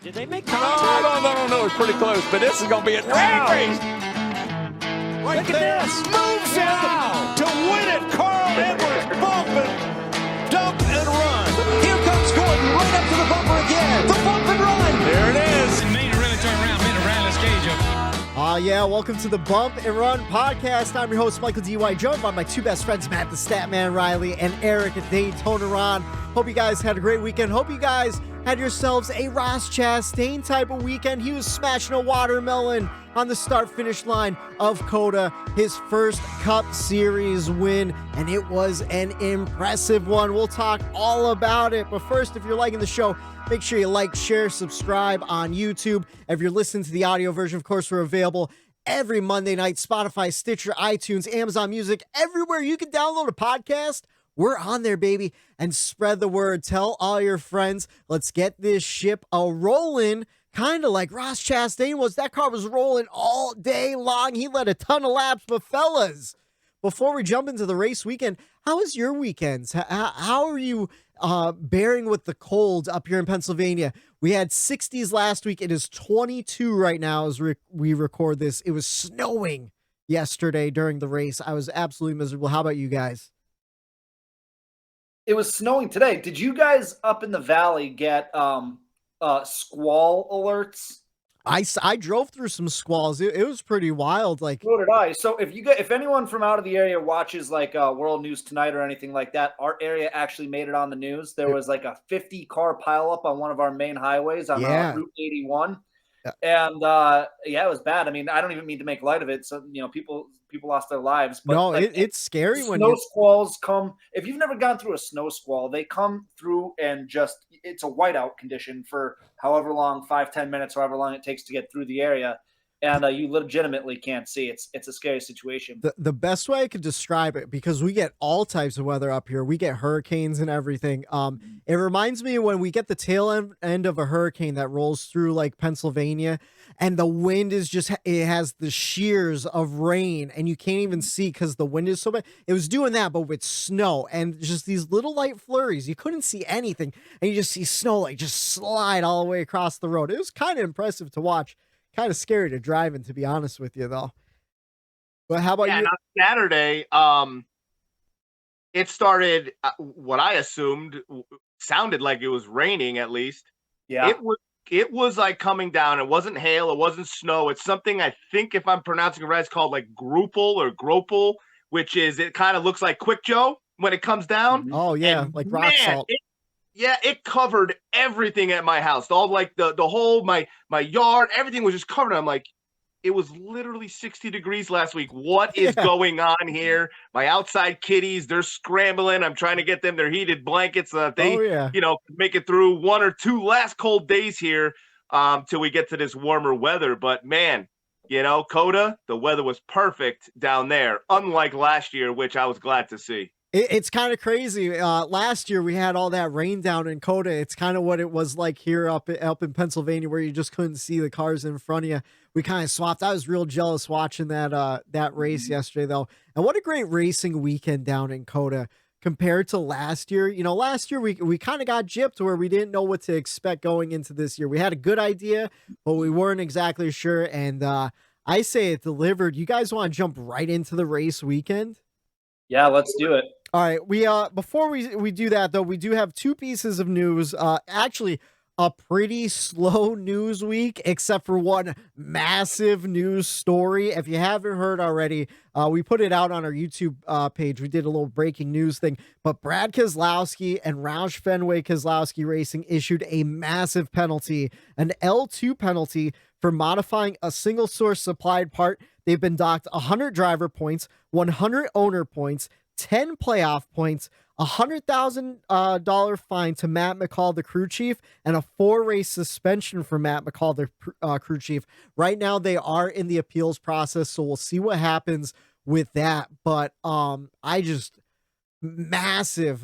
Did they make contact? No, it's pretty close, but this is going to be a drag race. Look at this. Moves out to win it. Carl Edwards bumping, dump and run. Here comes Gordon right up to the bumper again. The bump and run. There it is. Maine really turn around, made a Riley's cage up. Yeah, welcome to the Bump and Run podcast. I'm your host, Michael D.Y. joined by my two best friends, Matt the Statman Reilly and Eric at Daytona Ron. Hope you guys had a great weekend. Hope you guys had yourselves a Ross Chastain type of weekend. He was smashing a watermelon on the start-finish line of COTA, his first Cup Series win, and it was an impressive one. We'll talk all about it, but first, if you're liking the show, make sure you like, share, subscribe on YouTube. If you're listening to the audio version, of course, we're available every Monday night, Spotify, Stitcher, iTunes, Amazon Music, everywhere you can download a podcast. We're on there, baby, and spread the word. Tell all your friends. Let's get this ship a-rolling, kind of like Ross Chastain was. That car was rolling all day long. He led a ton of laps, but fellas, before we jump into the race weekend, how was your weekends? How are you bearing with the cold up here in Pennsylvania? We had 60s last week. It is 22 right now as we record this. It was snowing yesterday during the race. I was absolutely miserable. How about you guys? It was snowing today. Did you guys up in the valley get squall alerts? I drove through some squalls. It was pretty wild. Like, so did I. So if anyone from out of the area watches like World News Tonight or anything like that, our area actually made it on the news. There was like a 50 car pileup on one of our main highways on Route 81. And it was bad. I mean, I don't even mean to make light of it. So, people lost their lives. But no, it's scary when snow squalls come. If you've never gone through a snow squall, they come through and it's a whiteout condition for however long, 5-10 minutes, however long it takes to get through the area. And you legitimately can't see. It's a scary situation. The best way I could describe it, because we get all types of weather up here. We get hurricanes and everything. It reminds me when we get the tail end of a hurricane that rolls through like Pennsylvania, and the wind is it has the shears of rain, and you can't even see because the wind is so bad. It was doing that, but with snow and just these little light flurries. You couldn't see anything, and you just see snow like just slide all the way across the road. It was kind of impressive to watch. Kind of scary to drive in, to be honest with you, though. But how about you? And on Saturday, it started what I assumed sounded like it was raining. At least, yeah, it was like coming down. It wasn't hail. It wasn't snow. It's something I think, if I'm pronouncing it right, it's called like gropal, which is it kind of looks like Quick Joe when it comes down. Oh yeah, and like rock salt. It covered everything at my house. All like the whole my yard, everything was just covered. I'm like, it was literally 60 degrees last week. What is going on here? My outside kitties, they're scrambling. I'm trying to get them their heated blankets so that they, make it through one or two last cold days here till we get to this warmer weather. But man, COTA, the weather was perfect down there, unlike last year, which I was glad to see. It's kind of crazy. Last year we had all that rain down in COTA. It's kind of what it was like here up in Pennsylvania, where you just couldn't see the cars in front of you. We kind of swapped. I was real jealous watching that race yesterday, though. And what a great racing weekend down in COTA compared to last year. Last year we kind of got gypped where we didn't know what to expect going into this year. We had a good idea, but we weren't exactly sure. And I say it delivered. You guys want to jump right into the race weekend? Yeah, let's do it. All right, we before we do that though, we do have two pieces of news. Actually, a pretty slow news week, except for one massive news story. If you haven't heard already, we put it out on our YouTube page. We did a little breaking news thing, but Brad Keselowski and Roush Fenway Keselowski Racing issued a massive penalty, an L2 penalty for modifying a single source supplied part. They've been docked 100 driver points, 100 owner points, 10 playoff points, $100,000 fine to Matt McCall, the crew chief, and a 4-race suspension for Matt McCall, the crew chief. Right now, they are in the appeals process, so we'll see what happens with that. But I just massive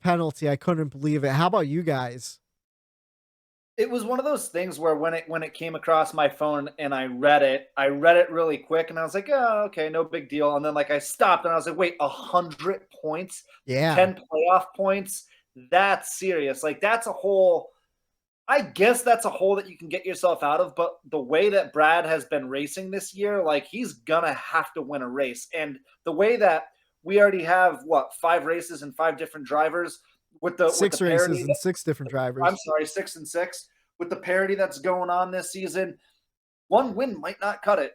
penalty. I couldn't believe it. How about you guys? It was one of those things where when it came across my phone and I read it really quick and I was like, oh, okay, no big deal. And then like I stopped and I was like, wait, 100 points, 10 playoff points. That's serious. Like that's a whole I guess that's a hole that you can get yourself out of, but the way that Brad has been racing this year, like he's gonna have to win a race. And the way that we already have 5 races and 5 different drivers with the six with the races parity and 6 different drivers. I'm sorry, 6 and 6 with the parity that's going on this season. One win might not cut it.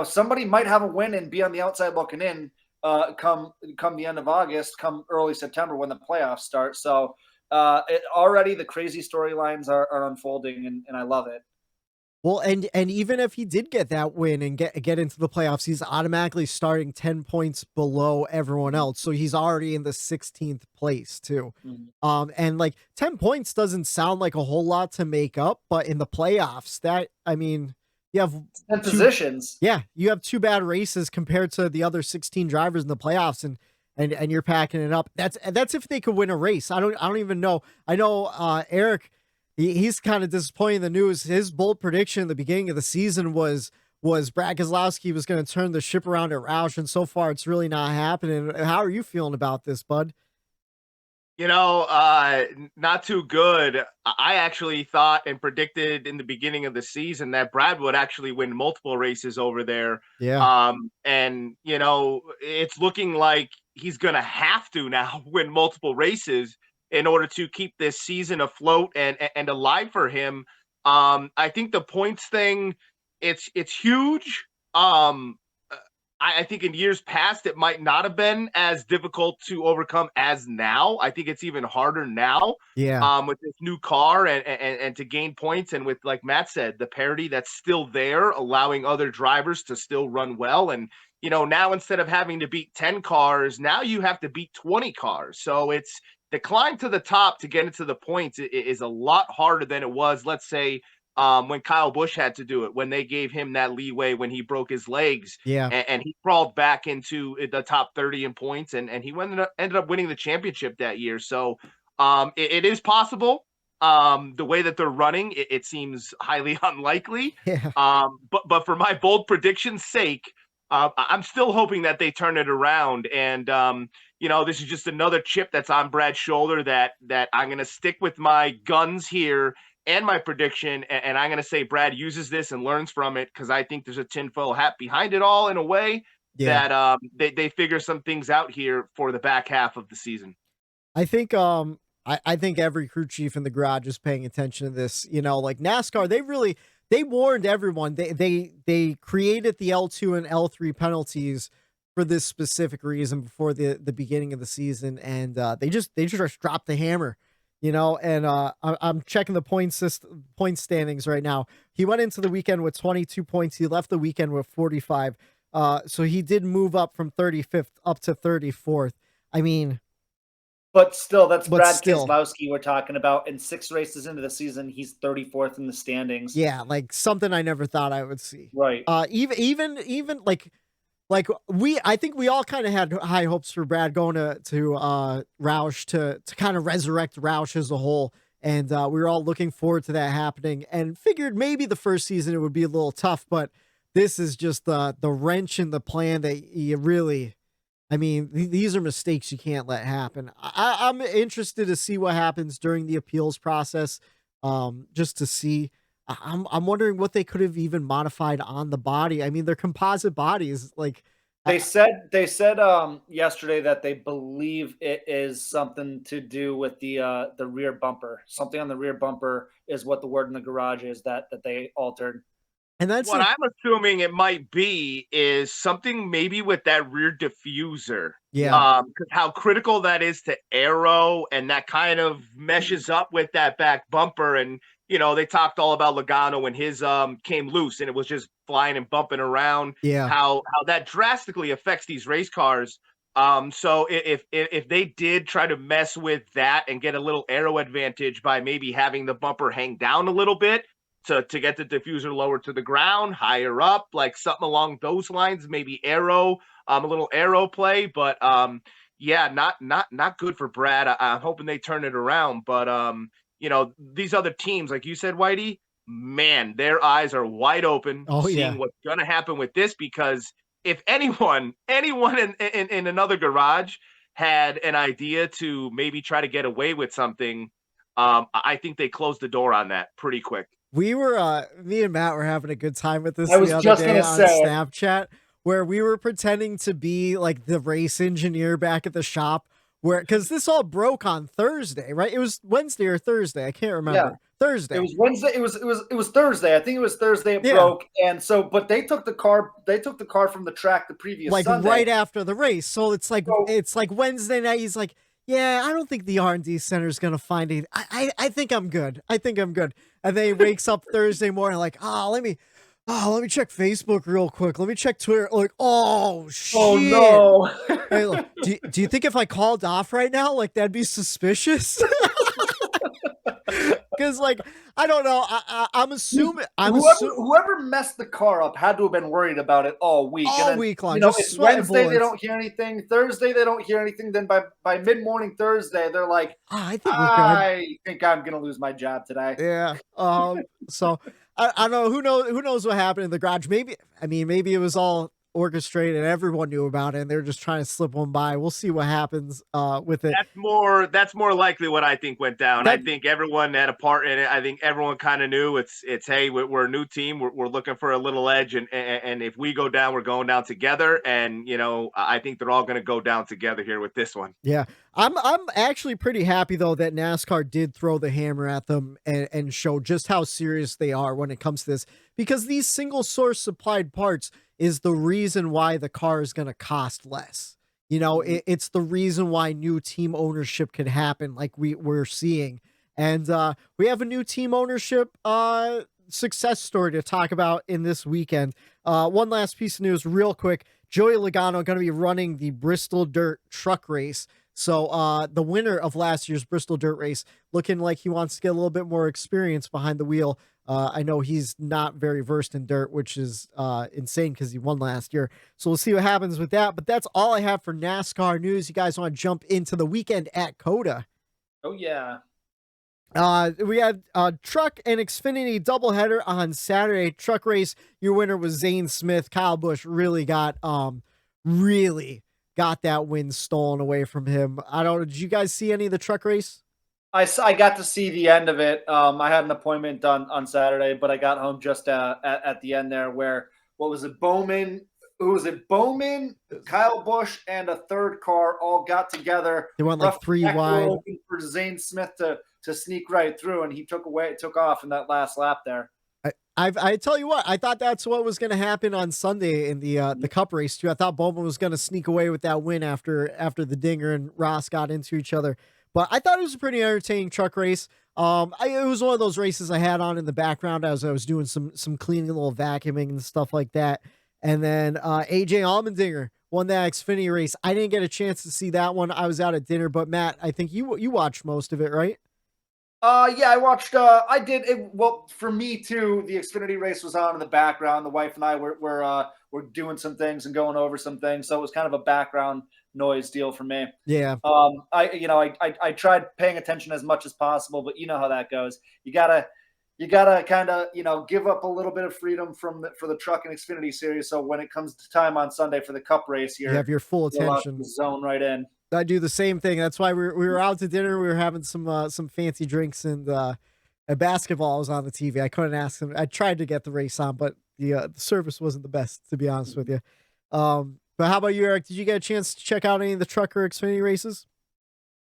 Somebody might have a win and be on the outside looking in come the end of August, come early September when the playoffs start. So already the crazy storylines are unfolding, and I love it. Well, and even if he did get that win and get into the playoffs, he's automatically starting 10 points below everyone else. So he's already in the 16th place too. Mm-hmm. And like 10 points doesn't sound like a whole lot to make up, but in the playoffs, you have 10 positions. Yeah, you have 2 bad races compared to the other 16 drivers in the playoffs, and you're packing it up. That's if they could win a race. I don't even know. I know Eric. He's kind of disappointed in the news. His bold prediction at the beginning of the season was Brad Keselowski was going to turn the ship around at Roush, and so far it's really not happening. How are you feeling about this, bud? Not too good. I actually thought and predicted in the beginning of the season that Brad would actually win multiple races over there. Yeah. And it's looking like he's going to have to now win multiple races in order to keep this season afloat and alive for him. I think the points thing, it's huge. I think in years past, it might not have been as difficult to overcome as now. I think it's even harder now. Yeah. With this new car and to gain points, and with, like Matt said, the parity that's still there, allowing other drivers to still run well. And, now instead of having to beat 10 cars, now you have to beat 20 cars. So it's the climb to the top to get into the points is a lot harder than it was, let's say, when Kyle Busch had to do it, when they gave him that leeway when he broke his legs. Yeah. And he crawled back into the top 30 in points, and he ended up winning the championship that year. So it is possible. The way that they're running, it seems highly unlikely. Yeah. But for my bold prediction's sake, I'm still hoping that they turn it around. And, this is just another chip that's on Brad's shoulder that I'm going to stick with my guns here and my prediction, and I'm going to say Brad uses this and learns from it, because I think there's a tinfoil hat behind it all in a way that they figure some things out here for the back half of the season. I think I think every crew chief in the garage is paying attention to this. Like NASCAR, they warned everyone. They created the L2 and L3 penalties for this specific reason before the beginning of the season, and they just dropped the hammer. And I'm checking the point standings right now. He went into the weekend with 22 points. He left the weekend with 45. So he did move up from 35th up to 34th. I mean, but still, that's Brad Keselowski we're talking about. In 6 races into the season, he's 34th in the standings. Yeah, like something I never thought I would see. Right. Even I think we all kind of had high hopes for Brad going to Roush to kind of resurrect Roush as a whole. And we were all looking forward to that happening, and figured maybe the first season it would be a little tough, but this is just the wrench in the plan that you really, these are mistakes you can't let happen. I'm interested to see what happens during the appeals process. Just to see. I'm wondering what they could have even modified on the body. They're composite bodies. Like they said yesterday that they believe it is something to do with the rear bumper. Something on the rear bumper is what the word in the garage is that they altered. And that's what I'm assuming it might be is something maybe with that rear diffuser. Yeah. Because how critical that is to aero, and that kind of meshes up with that back bumper. And they talked all about Logano when his came loose and it was just flying and bumping around. Yeah. How that drastically affects these race cars. So if they did try to mess with that and get a little aero advantage by maybe having the bumper hang down a little bit to get the diffuser lower to the ground, higher up, like something along those lines, maybe a little aero play. But not good for Brad. I'm hoping they turn it around. But these other teams, like you said, Whitey, man, their eyes are wide open seeing what's going to happen with this, because if anyone in another garage had an idea to maybe try to get away with something, I think they closed the door on that pretty quick. We were, me and Matt were having a good time with this I was the other just day gonna on say. Snapchat, where we were pretending to be like the race engineer back at the shop, because this all broke on Thursday, right? It was Wednesday or Thursday, I can't remember. Yeah. Thursday. It was Wednesday. It was Thursday. I think it was Thursday. It broke, and so but they took the car. They took the car from the track the previous Sunday. Right after the race. So it's like Wednesday night. He's like, yeah, I don't think the R&D center is gonna find it. I think I'm good. I think I'm good. And then he wakes up Thursday morning like, let me check Facebook real quick. Let me check Twitter. Like, oh shit. Oh no. Hey, look, do you think if I called off right now, like that'd be suspicious? Because, like, I don't know. I'm assuming. Whoever messed the car up had to have been worried about it all week. All week long. It's Wednesday, they don't hear anything. Thursday, they don't hear anything. Then by mid-morning Thursday, they're like, I think I'm going to lose my job today. Yeah. So, I don't know. Who knows what happened in the garage? Maybe it was all orchestrated and everyone knew about it and they're just trying to slip one by. We'll see what happens with it. That's more likely what I think went down. I think everyone had a part in it. I think everyone kind of knew it's hey, we're a new team. We're looking for a little edge, and if we go down, we're going down together. And I think they're all going to go down together here with this one. Yeah, I'm actually pretty happy though that NASCAR did throw the hammer at them and show just how serious they are when it comes to this, because these single source supplied parts is the reason why the car is going to cost less. It's the reason why new team ownership can happen like we're seeing. And we have a new team ownership success story to talk about in this weekend. One last piece of news real quick. Joey Logano going to be running the Bristol Dirt truck race. So the winner of last year's Bristol Dirt race looking like he wants to get a little bit more experience behind the wheel. I know he's not very versed in dirt, which is insane because he won last year. So we'll see what happens with that. But that's all I have for NASCAR news. You guys want to jump into the weekend at COTA? Oh, yeah. We had a truck and Xfinity doubleheader on Saturday. Truck race, your winner was Zane Smith. Kyle Busch really got that win stolen away from him. Did you guys see any of the truck race? I got to see the end of it. I had an appointment on Saturday, but I got home just at the end there where, what was it, Bowman? Who was it? Bowman, Kyle Busch, and a third car all got together. They went like 3 wide. For Zane Smith to sneak right through, and he took off in that last lap there. I tell you what, I thought that's what was going to happen on Sunday in the Cup race too. I thought Bowman was going to sneak away with that win after the Dinger and Ross got into each other. But I thought it was a pretty entertaining truck race. It was one of those races I had on in the background as I was doing some cleaning, a little vacuuming and stuff like that. And then AJ Allmendinger won that Xfinity race. I didn't get a chance to see that one. I was out at dinner, but Matt, I think you watched most of it, right? Yeah, I watched. I did. Well, for me too, the Xfinity race was on in the background. The wife and I were doing some things and going over some things, so it was kind of a background noise deal for me. Yeah. I tried paying attention as much as possible, but you know how that goes. You gotta kind of give up a little bit of freedom for the truck and Xfinity series. So when it comes to time on Sunday for the Cup race, you have your full attention. Zone right in. I do the same thing. That's why we were out to dinner. We were having some fancy drinks, and basketball was on the TV. I couldn't ask them. I tried to get the race on, but the service wasn't the best, to be honest with you. But how about you, Eric? Did you get a chance to check out any of the truck or Xfinity races?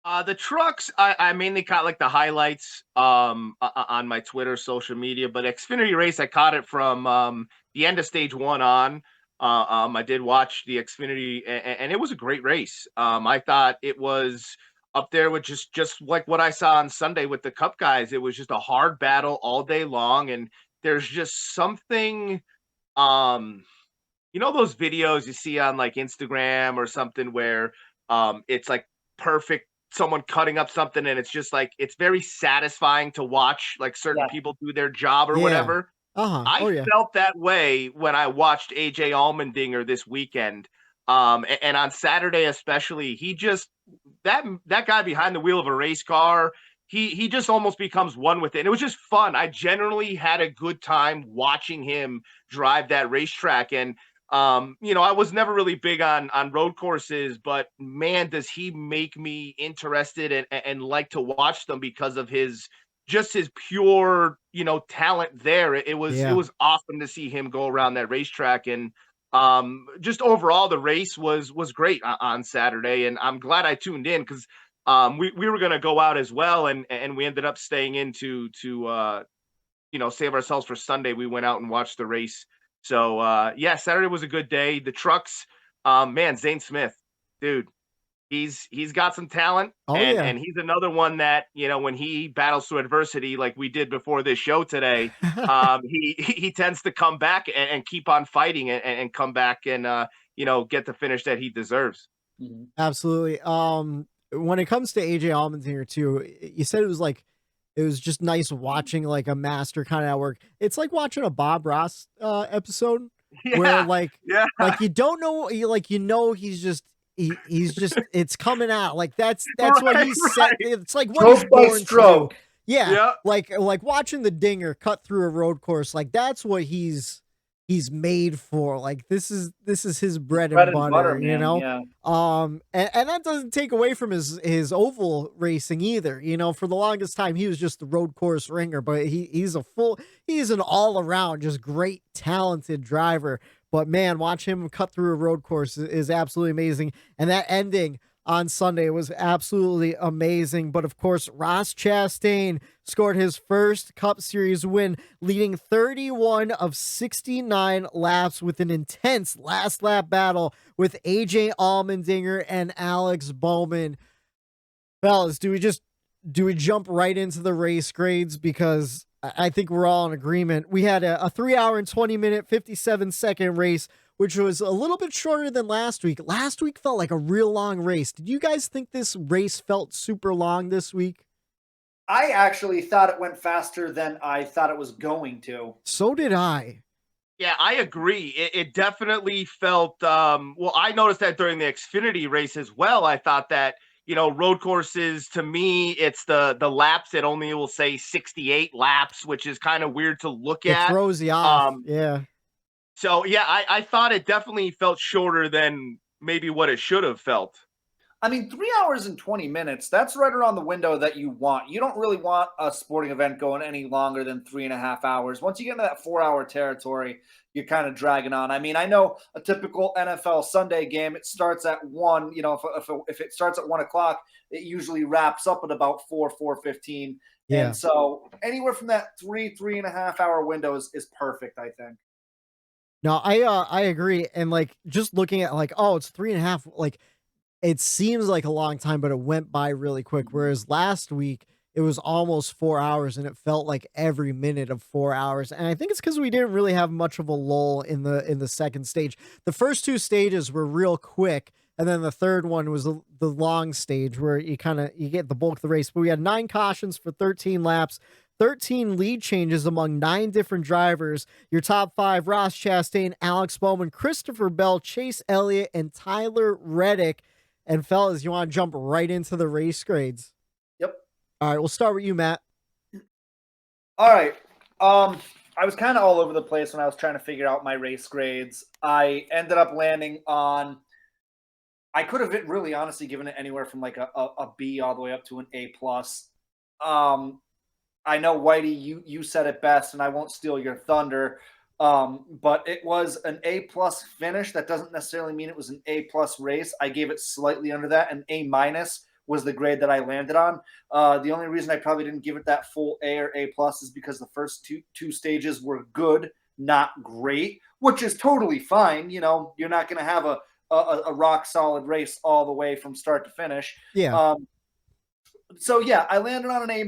The trucks, I mainly caught like the highlights on my Twitter, social media, but Xfinity race, I caught it from the end of stage 1 on. I did watch the Xfinity, and it was a great race. I thought it was up there with just like what I saw on Sunday with the Cup guys. It was just a hard battle all day long, and there's just something, those videos you see on like Instagram or something where it's like perfect, someone cutting up something, and it's just like, it's very satisfying to watch like certain people do their job or whatever. I felt that way when I watched AJ Allmendinger this weekend. And on Saturday, especially, he just, that guy behind the wheel of a race car, he just almost becomes one with it. And it was just fun. I generally had a good time watching him drive that racetrack. And I was never really big on road courses, but man, does he make me interested and like to watch them because of his pure, talent there. It was awesome to see him go around that racetrack. And just overall, the race was great on Saturday. And I'm glad I tuned in because we were going to go out as well. And we ended up staying in to save ourselves for Sunday. We went out and watched the race. So, Saturday was a good day. The trucks, man, Zane Smith, dude, he's got some talent. And he's another one that, when he battles through adversity, like we did before this show today, he tends to come back and keep on fighting and come back and, get the finish that he deserves. Absolutely. When it comes to AJ Allmendinger too, you said it was just nice watching like a master kind of at work. It's like watching a Bob Ross episode where like you don't know, he's just it's coming out. Like that's what he's set. It's like what he's born to. Yeah. Like watching the dinger cut through a road course. Like that's what he's made for. Like this is his bread and butter, man, and that doesn't take away from his oval racing either. For the longest time he was just the road course ringer, but he's an all around just great talented driver. But man, watch him cut through a road course is absolutely amazing. And that ending on Sunday was absolutely amazing. But of course, Ross Chastain scored his first Cup Series win, leading 31 of 69 laps with an intense last lap battle with AJ Allmendinger and Alex Bowman. Fellas, do we jump right into the race grades? Because I think we're all in agreement. We had a 3 hour and 20 minute, 57-second race, which was a little bit shorter than last week. Last week felt like a real long race. Did you guys think this race felt super long this week? I actually thought it went faster than I thought it was going to. So did I. Yeah, I agree. It definitely felt, I noticed that during the Xfinity race as well. I thought that, road courses, to me, it's the laps that only will say 68 laps, which is kind of weird to look at. It throws you off. Yeah. So, I thought it definitely felt shorter than maybe what it should have felt. I mean, 3 hours and 20 minutes, that's right around the window that you want. You don't really want a sporting event going any longer than 3.5 hours. Once you get into that 4 hour territory, you're kind of dragging on. I mean, I know a typical NFL Sunday game, it starts at 1, if it starts at 1 o'clock, it usually wraps up at about 4:15. Yeah. And so anywhere from that 3.5 hour window is perfect, I think. No, I agree. And like, just looking at like, oh, it's 3.5, like, it seems like a long time, but it went by really quick. Whereas last week it was almost 4 hours and it felt like every minute of 4 hours. And I think it's because we didn't really have much of a lull in the second stage. The first two stages were real quick. And then the third one was the long stage where you get the bulk of the race. But we had 9 cautions for 13 laps, 13 lead changes among 9 different drivers. Your top 5, Ross Chastain, Alex Bowman, Christopher Bell, Chase Elliott, and Tyler Reddick. And fellas, you want to jump right into the race grades? Yep. All right, we'll start with you, Matt. All right. I was kind of all over the place when I was trying to figure out my race grades. I ended up landing on, I could have really honestly given it anywhere from like a B all the way up to an A+. I know, Whitey, you said it best, and I won't steal your thunder. But it was an A+ finish. That doesn't necessarily mean it was an A+ race. I gave it slightly under that. An A- was the grade that I landed on. The only reason I probably didn't give it that full A or A+ is because the first two stages were good, not great, which is totally fine. You're not going to have a rock solid race all the way from start to finish. Yeah. I landed on an A-.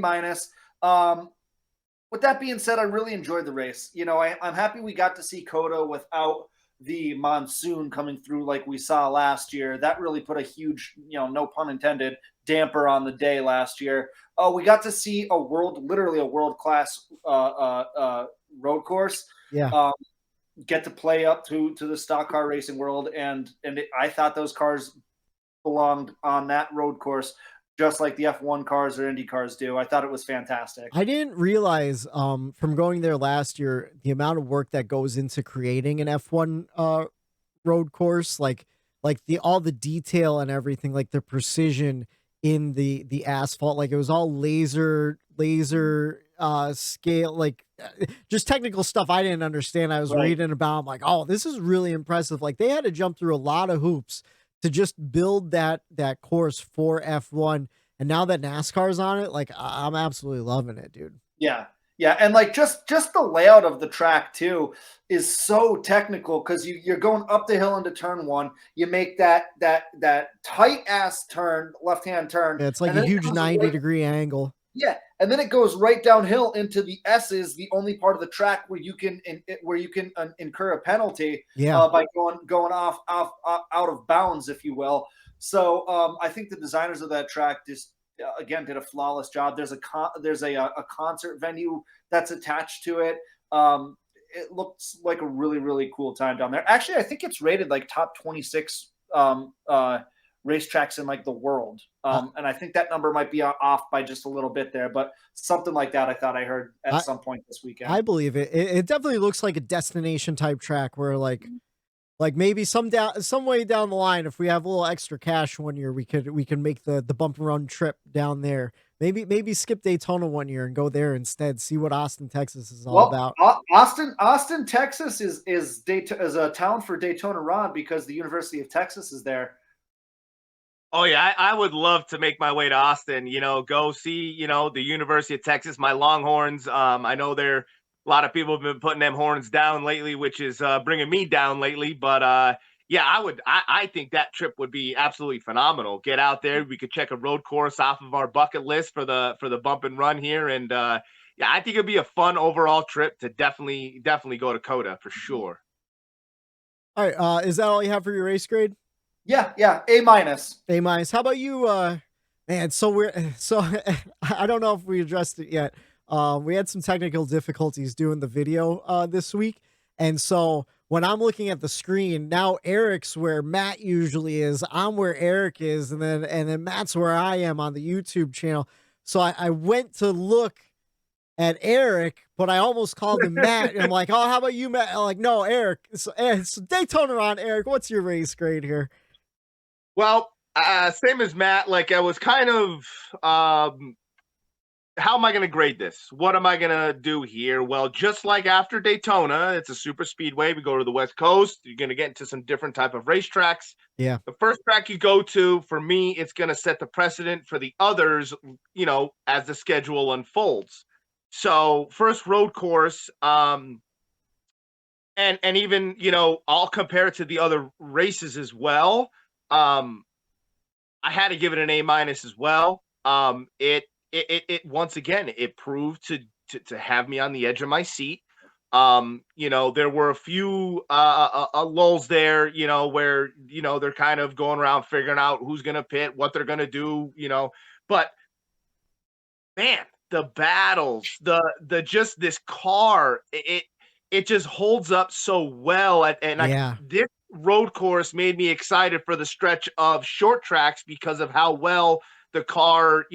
With that being said, I really enjoyed the race. I'm happy we got to see COTA without the monsoon coming through like we saw last year. That really put a huge, no pun intended, damper on the day last year. We got to see literally a world-class road course. Yeah. Get to play up to the stock car racing world, and I thought those cars belonged on that road course, just like the F1 cars or Indy cars do. I thought it was fantastic. I didn't realize from going there last year the amount of work that goes into creating an F1 road course, like all the detail and everything, like the precision in the asphalt, like it was all laser scale, like just technical stuff I didn't understand. I was reading about, I'm like, oh, this is really impressive. Like they had to jump through a lot of hoops to just build that course for F1. And now that NASCAR's on it, like I'm absolutely loving it, dude. Yeah. Yeah, and like just the layout of the track too is so technical because you're going up the hill into turn one. You make that tight ass turn, left hand turn. Yeah, it's like a huge 90-degree angle. Yeah, and then it goes right downhill into the S's, the only part of the track where you can incur a penalty. By going off out of bounds, if you will. So I think the designers of that track just again did a flawless job. There's a concert venue that's attached to it. It looks like a really, really cool time down there. Actually, I think it's rated like top 26 racetracks in like the world. And I think that number might be off by just a little bit there, but something like that I thought I heard at some point this weekend. I believe it. It definitely looks like a destination type track where like maybe some way down the line, if we have a little extra cash one year, we can make the bump and run trip down there. Maybe skip Daytona one year and go there instead. See what Austin, Texas is all about. Austin, Texas is a town for Daytona Ron because the University of Texas is there. Oh yeah, I would love to make my way to Austin. Go see the University of Texas, my Longhorns. I know a lot of people have been putting them horns down lately, which is bringing me down lately. But yeah, I think that trip would be absolutely phenomenal. Get out there, we could check a road course off of our bucket list for the bump and run here, and yeah, I think it'd be a fun overall trip to definitely go to COTA for sure. All right, is that all you have for your race grade? Yeah, A-. A-. How about you, man? So I don't know if we addressed it yet. We had some technical difficulties doing the video this week, and so when I'm looking at the screen now, Eric's where Matt usually is. I'm where Eric is, and then Matt's where I am on the YouTube channel. So I went to look at Eric, but I almost called him Matt. And I'm like, oh, how about you, Matt? I'm like, no, Eric. So Daytona Ron, Eric, what's your race grade here? Well, same as Matt. Like I was kind of how am I going to grade this? What am I going to do here? Well, just like after Daytona, it's a super speedway. We go to the West Coast. You're going to get into some different type of racetracks. Yeah. The first track you go to, for me, it's going to set the precedent for the others, as the schedule unfolds. So first road course, and even, I'll compare it to the other races as well. I had to give it an A- as well. It once again, it proved to have me on the edge of my seat. There were a few lulls there, where, they're kind of going around figuring out who's going to pit, what they're going to do, but man, the battles, just this car, it just holds up so well. This road course made me excited for the stretch of short tracks because of how well the car,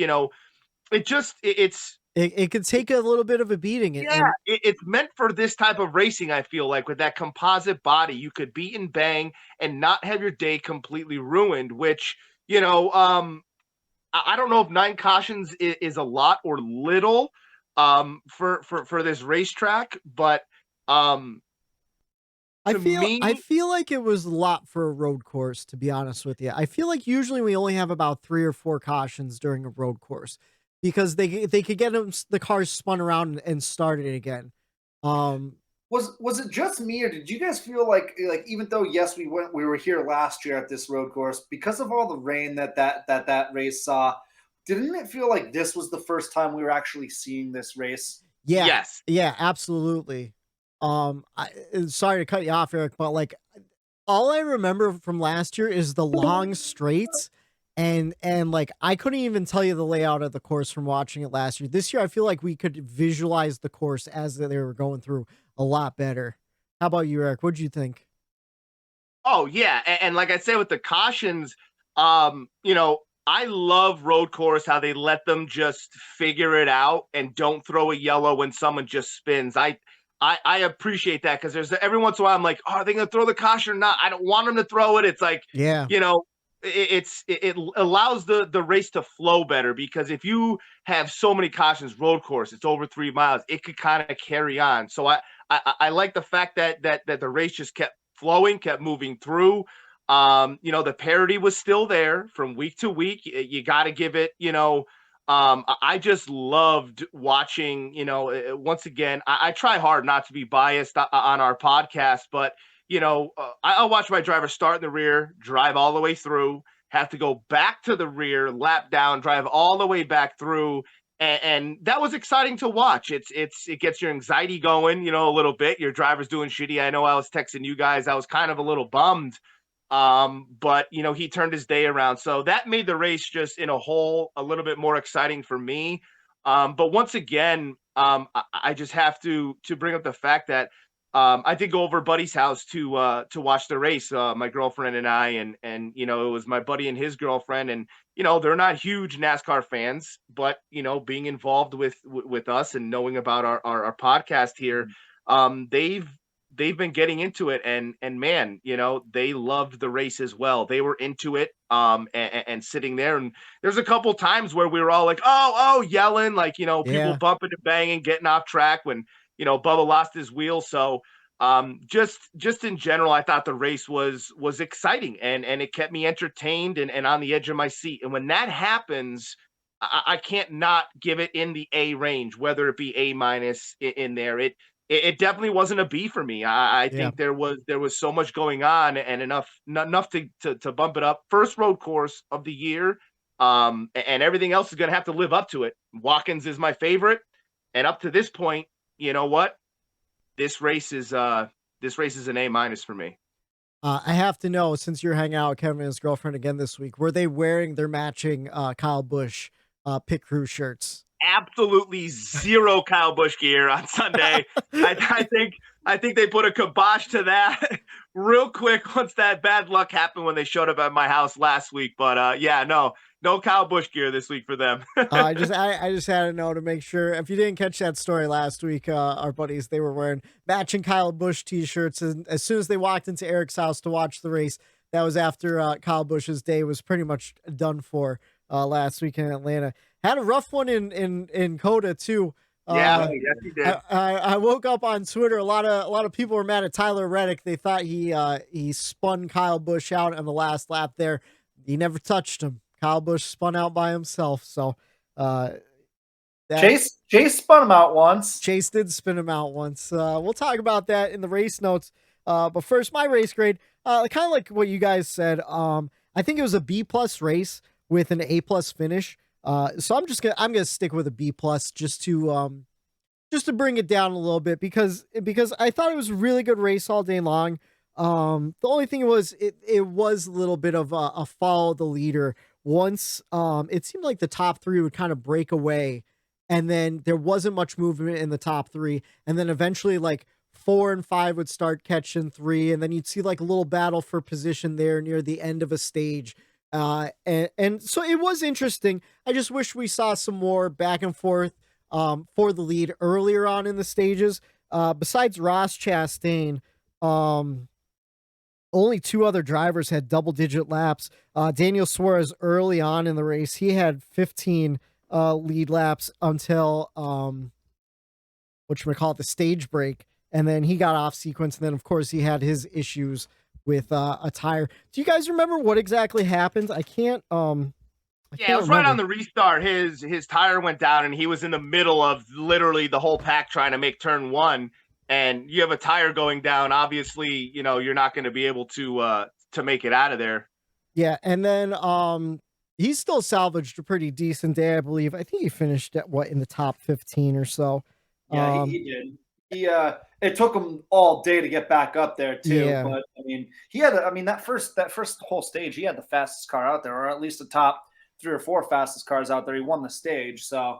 it could take a little bit of a beating. Yeah, it's meant for this type of racing. I feel like with that composite body, you could beat and bang and not have your day completely ruined. Which I don't know if 9 cautions is a lot or little for this racetrack, but I feel like it was a lot for a road course, to be honest with you. I feel like usually we only have about 3 or 4 cautions during a road course because they could get the cars spun around and started again. Was it just me, or did you guys feel like even though yes we were here last year at this road course, because of all the rain that race saw, didn't it feel like this was the first time we were actually seeing this race? Yeah. Yes. Yeah, absolutely. Sorry to cut you off, Eric, but like all I remember from last year is the long straights, and like I couldn't even tell you the layout of the course from watching it last year. This year I feel like we could visualize the course as they were going through a lot better. How about you, Eric? What'd you think? Oh yeah, and like I said with the cautions, I love road course, how they let them just figure it out and don't throw a yellow when someone just spins. I appreciate that, because there's every once in a while I'm like, oh, are they going to throw the caution or not? I don't want them to throw it. It's like, it allows the race to flow better, because if you have so many cautions, road course, it's over 3 miles, it could kind of carry on. So I like the fact that the race just kept flowing, kept moving through. The parity was still there from week to week. You got to give it, I just loved watching, once again, I try hard not to be biased on our podcast, but, I'll watch my driver start in the rear, drive all the way through, have to go back to the rear, lap down, drive all the way back through. And that was exciting to watch. It gets your anxiety going, a little bit. Your driver's doing shitty. I know I was texting you guys. I was kind of a little bummed. But he turned his day around. So that made the race just in a whole a little bit more exciting for me. But once again, I just have to bring up the fact that I did go over Buddy's house to watch the race, my girlfriend and I, and it was my buddy and his girlfriend, and they're not huge NASCAR fans, but being involved with us and knowing about our podcast here, they've been getting into it, and man, they loved the race as well. They were into it, and sitting there, and there's a couple times where we were all like, oh, yelling, like, people bumping and banging, getting off track when, Bubba lost his wheel. So, just in general, I thought the race was exciting, and it kept me entertained and on the edge of my seat. And when that happens, I can't not give it in the A range, whether it be A- in there. It definitely wasn't a B for me. I think there was so much going on, and enough to bump it up. First road course of the year, and everything else is going to have to live up to it. Watkins is my favorite, and up to this point, you know what? This race is an A- for me. I have to know, since you're hanging out with Kevin and his girlfriend again this week, were they wearing their matching Kyle Busch pit crew shirts? Absolutely zero Kyle Busch gear on Sunday. I think they put a kibosh to that real quick once that bad luck happened when they showed up at my house last week. But no Kyle Busch gear this week for them. I just had to know to make sure. If you didn't catch that story last week, our buddies, they were wearing matching Kyle Busch t-shirts, and as soon as they walked into Eric's house to watch the race, that was after Kyle Busch's day was pretty much done for last week in Atlanta. Had a rough one in COTA too. Yes, he did. I woke up on Twitter. A lot of people were mad at Tyler Reddick. They thought he spun Kyle Busch out on the last lap there. He never touched him. Kyle Busch spun out by himself. So Chase spun him out once. Chase did spin him out once. We'll talk about that in the race notes. But first, my race grade, kind of like what you guys said. I think it was a B+ race with an A+ finish. So I'm gonna stick with a B+ just to bring it down a little bit, because I thought it was a really good race all day long. The only thing was it was a little bit of a follow the leader. Once it seemed like the top three would kind of break away, and then there wasn't much movement in the top three, and then eventually like 4 and 5 would start catching 3, and then you'd see like a little battle for position there near the end of a stage. And so it was interesting. I just wish we saw some more back and forth for the lead earlier on in the stages. Besides Ross Chastain, only 2 other drivers had double-digit laps. Daniel Suarez early on in the race, he had 15 lead laps until the stage break, and then he got off sequence, and then of course he had his issues with a tire. Do you guys remember what exactly happened? I can't it was right on the restart. His tire went down, and he was in the middle of literally the whole pack trying to make turn 1. And you have a tire going down. Obviously, you're not going to be able to make it out of there. Yeah, and then he's still salvaged a pretty decent day, I believe. I think he finished at in the top 15 or so. Yeah, he did. It took him all day to get back up there too. Yeah. But I mean, he had that first whole stage, he had the fastest car out there, or at least the top 3 or 4 fastest cars out there. He won the stage. So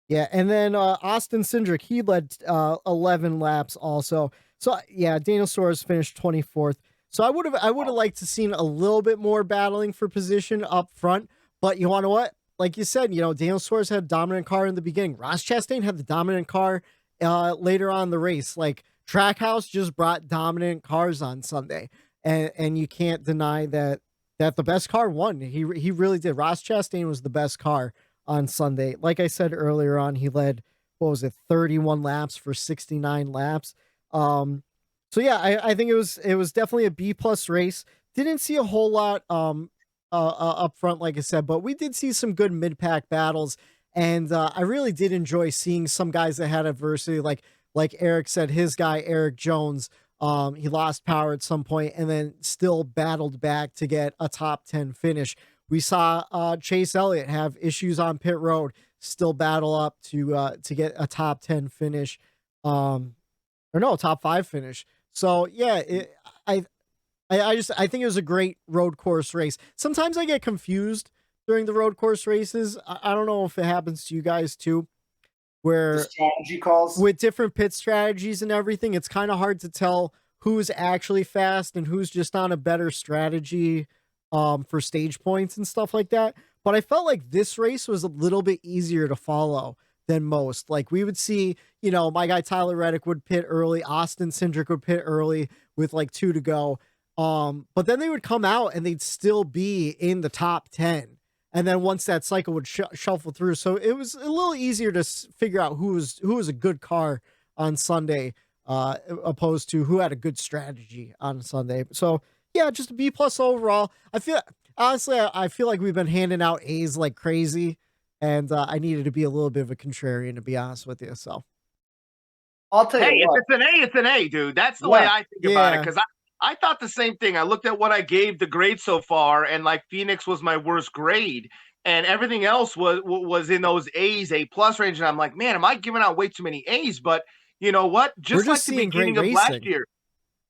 yeah, and then Austin Cindric, he led 11 laps also. So yeah, Daniel Suarez finished 24th. So I would have liked to seen a little bit more battling for position up front. But you want to what? Like you said, Daniel Suarez had a dominant car in the beginning. Ross Chastain had the dominant car later on in the race. Like Trackhouse just brought dominant cars on Sunday, and you can't deny that the best car won. He really did. Ross Chastain was the best car on Sunday. Like I said earlier on, he led, what was it, 31 laps for 69 laps. So yeah, I think it was definitely a B+ race. Didn't see a whole lot up front, like I said, but we did see some good mid-pack battles, and I really did enjoy seeing some guys that had adversity, like Eric said, his guy Eric Jones. He lost power at some point and then still battled back to get a top 10 finish. We saw Chase Elliott have issues on pit road, still battle up to get a top 10 finish, top 5 finish. So yeah, I think it was a great road course race. Sometimes I get confused during the road course races. I don't know if it happens to you guys too, where the strategy calls with different pit strategies and everything, it's kind of hard to tell who's actually fast and who's just on a better strategy for stage points and stuff like that. But I felt like this race was a little bit easier to follow than most. Like we would see, my guy Tyler Reddick would pit early, Austin Cindric would pit early with like 2 to go. But then they would come out and they'd still be in the top 10. And then once that cycle would shuffle through. So it was a little easier to figure out who was a good car on Sunday, opposed to who had a good strategy on Sunday. So yeah, just a B+ overall. I feel like we've been handing out A's like crazy, and I needed to be a little bit of a contrarian, to be honest with you. So I'll tell you what. If it's an A, dude. That's the way I think about it, because I thought the same thing. I looked at what I gave the grade so far, and like Phoenix was my worst grade, and everything else was in those A's, A+ range. And I'm like, man, am I giving out way too many A's? But you know what? Just like the beginning of last year,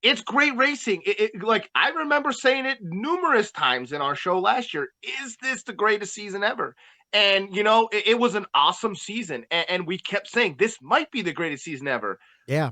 it's great racing. Like I remember saying it numerous times in our show last year. Is this the greatest season ever? And it was an awesome season, and we kept saying this might be the greatest season ever. Yeah,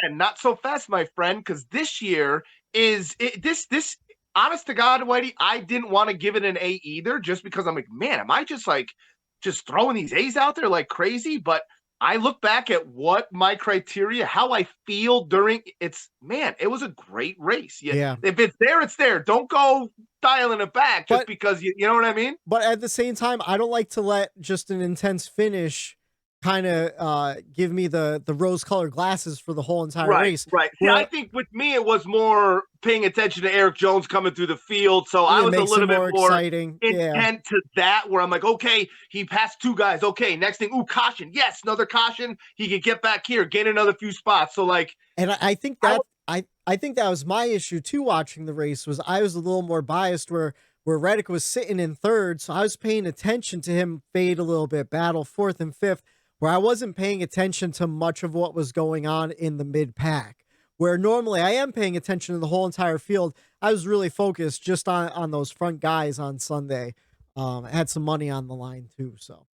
and not so fast, my friend, because this year is this. Honest to God, Whitey, I didn't want to give it an A either, just because I'm like, man, am I just throwing these A's out there like crazy? But I look back at what my criteria, how I feel during it was a great race. Yeah. If it's there, it's there. Don't go dialing it back just because you know what I mean? But at the same time, I don't like to let just an intense finish kind of give me the rose-colored glasses for the whole entire race. Right. See, I think with me, it was more paying attention to Eric Jones coming through the field. So I was a little bit more exciting. Intent to that, where I'm like, okay, he passed 2 guys. Okay, next thing, caution. Yes, another caution. He could get back here, gain another few spots. So and I think that I think that was my issue too. Watching the race was I was a little more biased where Reddick was sitting in 3rd, so I was paying attention to him fade a little bit, battle 4th and 5th. Where I wasn't paying attention to much of what was going on in the mid-pack, where normally I am paying attention to the whole entire field. I was really focused just on those front guys on Sunday. I had some money on the line too. So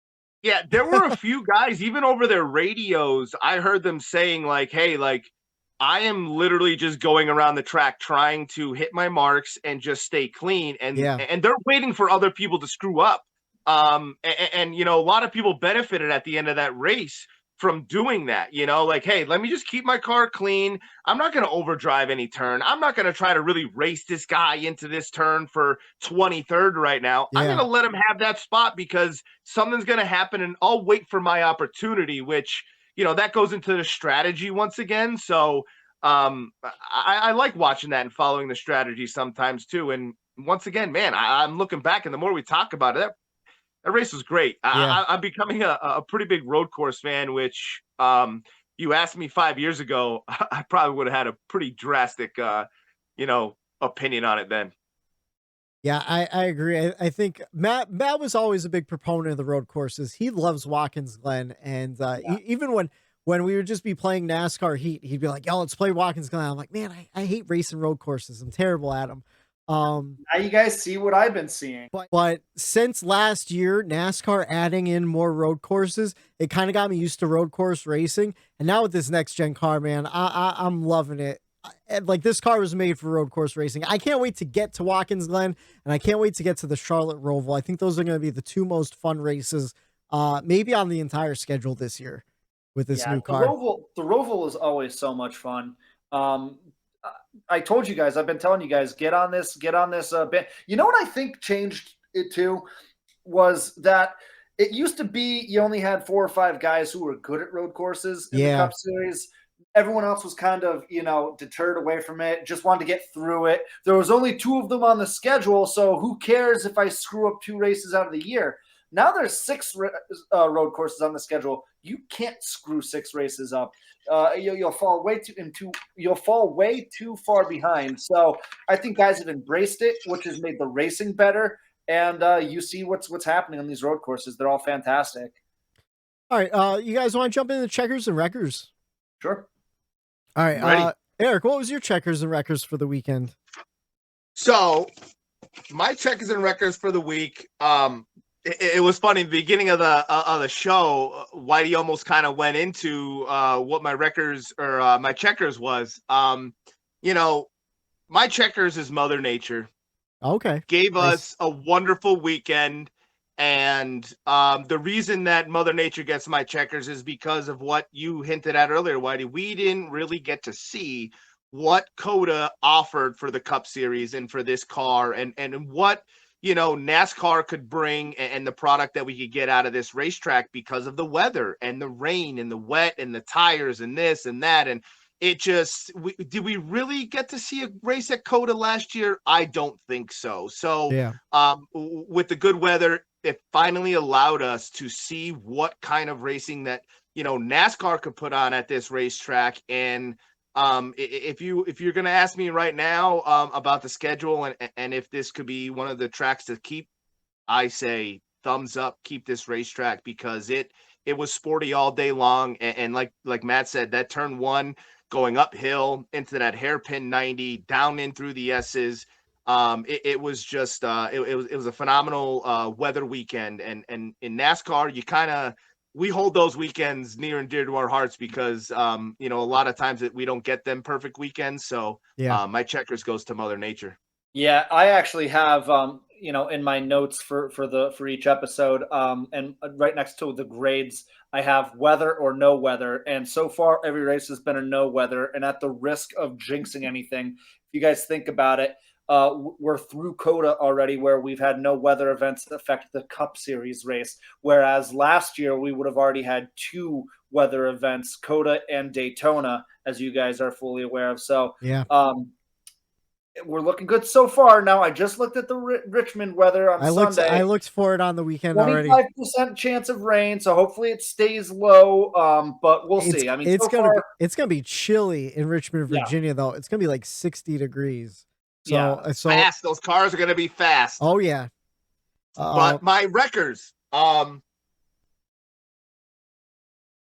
yeah, there were a few guys, even over their radios, I heard them saying hey, I am literally just going around the track trying to hit my marks and just stay clean. And they're waiting for other people to screw up. And a lot of people benefited at the end of that race from doing that, hey, let me just keep my car clean. I'm not going to overdrive any turn. I'm not going to try to really race this guy into this turn for 23rd right now. I'm going to let him have that spot because something's going to happen, and I'll wait for my opportunity, which, that goes into the strategy once again. So I like watching that and following the strategy sometimes too. And once again, man, I'm looking back, and the more we talk about it, that race was great. I'm becoming a pretty big road course fan, which you asked me 5 years ago, I probably would have had a pretty drastic, opinion on it then. Yeah, I agree. I think Matt was always a big proponent of the road courses. He loves Watkins Glen, and even when we would just be playing NASCAR Heat, he'd be like, "Yo, let's play Watkins Glen." I'm like, "Man, I hate racing road courses. I'm terrible at them." Now you guys see what I've been seeing. But since last year, NASCAR adding in more road courses, it kind of got me used to road course racing. And now with this next gen car, man, I'm loving it. This car was made for road course racing. I can't wait to get to Watkins Glen, and I can't wait to get to the Charlotte Roval. I think those are going to be the 2 most fun races, maybe on the entire schedule this year. with this new car. The Roval is always so much fun. I told you guys, I've been telling you guys, get on this. You know what I think changed it too was that it used to be you only had 4 or 5 guys who were good at road courses in the Cup Series. Everyone else was kind of, deterred away from it, just wanted to get through it. There was only 2 of them on the schedule, so who cares if I screw up 2 races out of the year? Now there's 6 road courses on the schedule. You can't screw 6 races up. You'll fall way too far behind. So I think guys have embraced it, which has made the racing better. And you see what's happening on these road courses. They're all fantastic. All right, you guys want to jump into the checkers and wreckers? Sure. All right, Eric, what was your checkers and wreckers for the weekend? So my checkers and wreckers for the week, it was funny. The beginning of the show, Whitey almost kind of went into what my wreckers or my checkers was. My checkers is Mother Nature. Okay. Gave us a wonderful weekend. And the reason that Mother Nature gets my checkers is because of what you hinted at earlier, Whitey. We didn't really get to see what COTA offered for the Cup Series and for this car and what, NASCAR could bring and the product that we could get out of this racetrack because of the weather and the rain and the wet and the tires and this and that. And it just, did we really get to see a race at COTA last year? I don't think so. So with the good weather, it finally allowed us to see what kind of racing that, NASCAR could put on at this racetrack. And if you're going to ask me right now about the schedule and if this could be one of the tracks to keep, I say thumbs up, keep this racetrack because it was sporty all day long. And like Matt said, that turn 1 going uphill into that hairpin 90 down in through the S's. It was just it was a phenomenal weather weekend. And in NASCAR, we hold those weekends near and dear to our hearts because, a lot of times we don't get them perfect weekends. So my checkers goes to Mother Nature. Yeah, I actually have, in my notes for each episode and right next to the grades, I have weather or no weather. And so far, every race has been a no weather. And at the risk of jinxing anything, if you guys think about it, we're through COTA already where we've had no weather events affect the Cup Series race, whereas last year we would have already had 2 weather events, COTA and Daytona, as you guys are fully aware of. So we're looking good so far. Now, I just looked at the Richmond weather on Sunday. I looked for it on the weekend already. 25% chance of rain, so hopefully it stays low, but we'll see. I mean, it's gonna be chilly in Richmond, Virginia, though. It's gonna be like 60 degrees. So fast. Those cars are going to be fast. Oh yeah. But my wreckers, I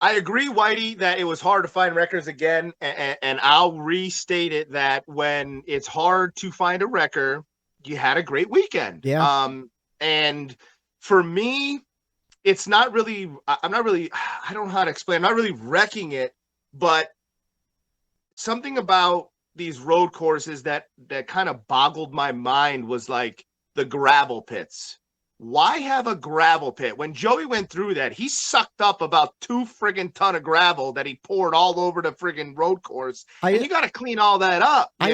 agree, Whitey, that it was hard to find wreckers again. And I'll restate it that when it's hard to find a wrecker, you had a great weekend. Yeah. And for me, it's not really, I don't know how to explain. I'm not really wrecking it, but something about these road courses that kind of boggled my mind was like the gravel pits. Why have a gravel pit? When Joey went through that, he sucked up about 2 friggin' ton of gravel that he poured all over the friggin' road course. And you got to clean all that up, I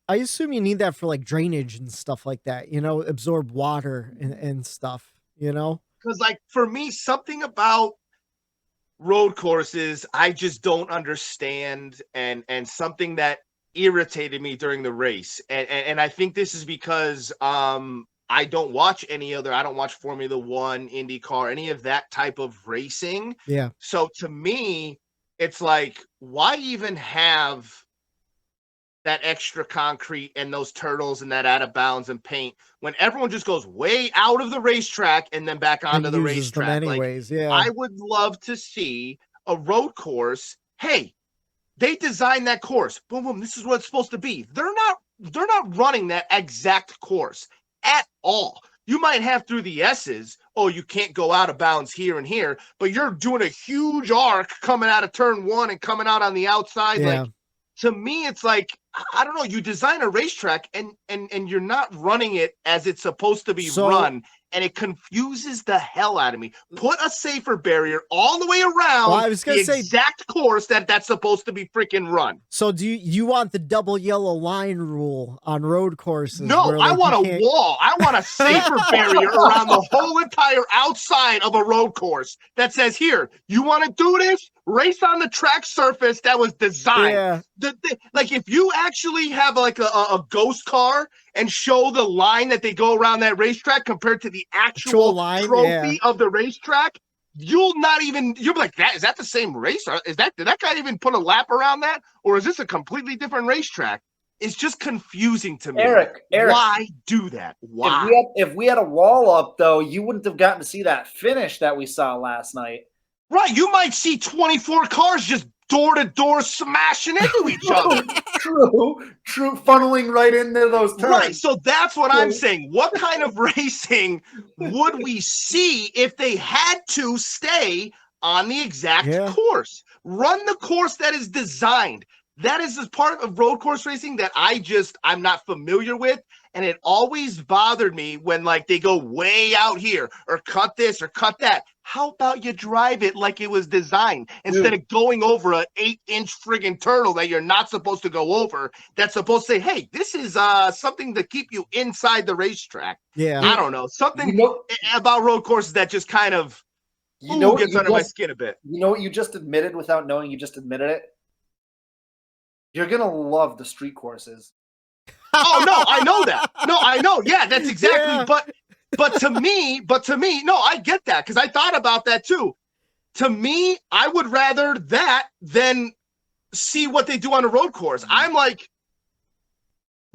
assume you need that for like drainage and stuff like that, absorb water and stuff, Because like for me, something about road courses I just don't understand, and something that irritated me during the race, and I think this is because I don't watch I don't watch Formula One, IndyCar, any of that type of racing. Yeah. So to me, it's like, why even have that extra concrete and those turtles and that out of bounds and paint when everyone just goes way out of the racetrack and then back onto the racetrack? Anyways, I would love to see a road course. Hey, they designed that course. Boom, boom. This is what it's supposed to be. They're not running that exact course at all. You might have through the S's, you can't go out of bounds here and here, but you're doing a huge arc coming out of turn 1 and coming out on the outside. Yeah. Like, to me, it's like, I don't know. You design a racetrack and you're not running it as it's supposed to be run, and it confuses the hell out of me. Put a safer barrier all the way around exact course that's supposed to be freaking run. So do you want the double yellow line rule on road courses? No, where, I want a wall. I want a safer barrier around the whole entire outside of a road course that says, here, you want to do this? Race on the track surface that was designed. Yeah. Like if you actually have like a ghost car and show the line that they go around that racetrack compared to the actual line, trophy of the racetrack, you'll be like, is that the same race? Or did that guy even put a lap around that? Or is this a completely different racetrack? It's just confusing to me. Eric, why do that? Why? If we had a wall up, though, you wouldn't have gotten to see that finish that we saw last night. Right, you might see 24 cars just door-to-door smashing into each other. True, funneling right into those turns. Right, so that's what I'm saying. What kind of racing would we see if they had to stay on the exact course? Run the course that is designed. That is a part of road course racing that I'm not familiar with. And it always bothered me when like they go way out here or cut this or cut that. How about you drive it like it was designed instead of going over an 8-inch friggin' turtle that you're not supposed to go over? That's supposed to say, hey, this is something to keep you inside the racetrack. Yeah. I don't know. Something about road courses that just kind of gets under my skin a bit. You know what you just admitted without knowing you just admitted it? You're going to love the street courses. Oh, no, I know that. No, I know. Yeah, that's exactly. But to me, no, I get that because I thought about that too. To me, I would rather that than see what they do on a road course. I'm like,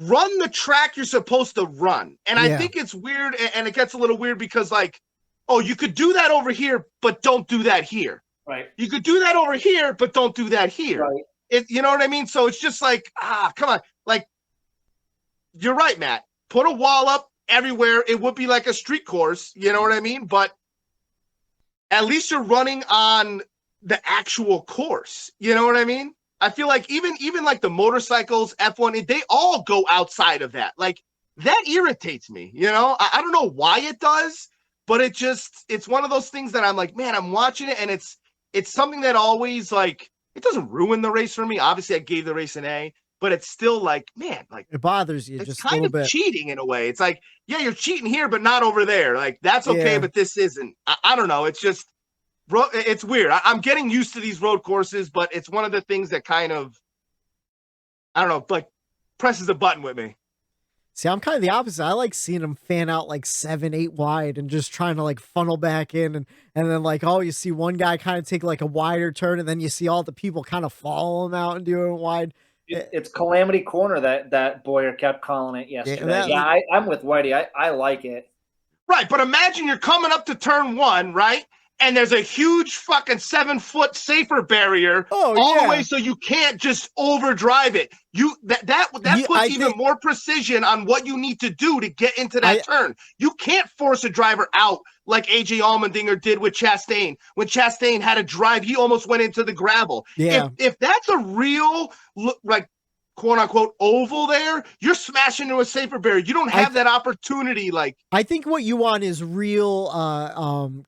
run the track you're supposed to run. And I think it's weird, and it gets a little weird because like, oh, you could do that over here, but don't do that here. Right. You could do that over here, but don't do that here. Right. You know what I mean? So it's just like, come on. Like, you're right, Matt. Put a wall up everywhere. It would be like a street course. You know what I mean? But at least you're running on the actual course. You know what I mean? I feel like even like the motorcycles, F1, they all go outside of that. Like, that irritates me. You know? I don't know why it does, but it's one of those things that I'm like, man, I'm watching it, and it's something that always, like, it doesn't ruin the race for me. Obviously, I gave the race an A, but it's still like, man, like it bothers you it's just kind a little of bit. cheating in a way. It's like, yeah, you're cheating here, but not over there. Like, that's okay, but this isn't. I don't know. It's just, it's weird. I'm getting used to these road courses, but it's one of the things that kind of, I don't know, like presses a button with me. See, I'm kind of the opposite. I like seeing them fan out like 7, 8 wide and just trying to like funnel back in. And then like, oh, you see one guy kind of take like a wider turn, and then you see all the people kind of follow him out and doing wide. It's Calamity Corner that Boyer kept calling it yesterday. I'm with Whitey. I like it. Right, but imagine you're coming up to turn 1, right? And there's a huge fucking 7-foot safer barrier all the way, so you can't just overdrive it. That puts even more precision on what you need to do to get into that turn. You can't force a driver out like AJ Allmendinger did with Chastain. When Chastain had to drive, he almost went into the gravel. Yeah. If that's a real, like, quote unquote oval there, you're smashing into a safer barrier. You don't have that opportunity. Like, I think what you want is real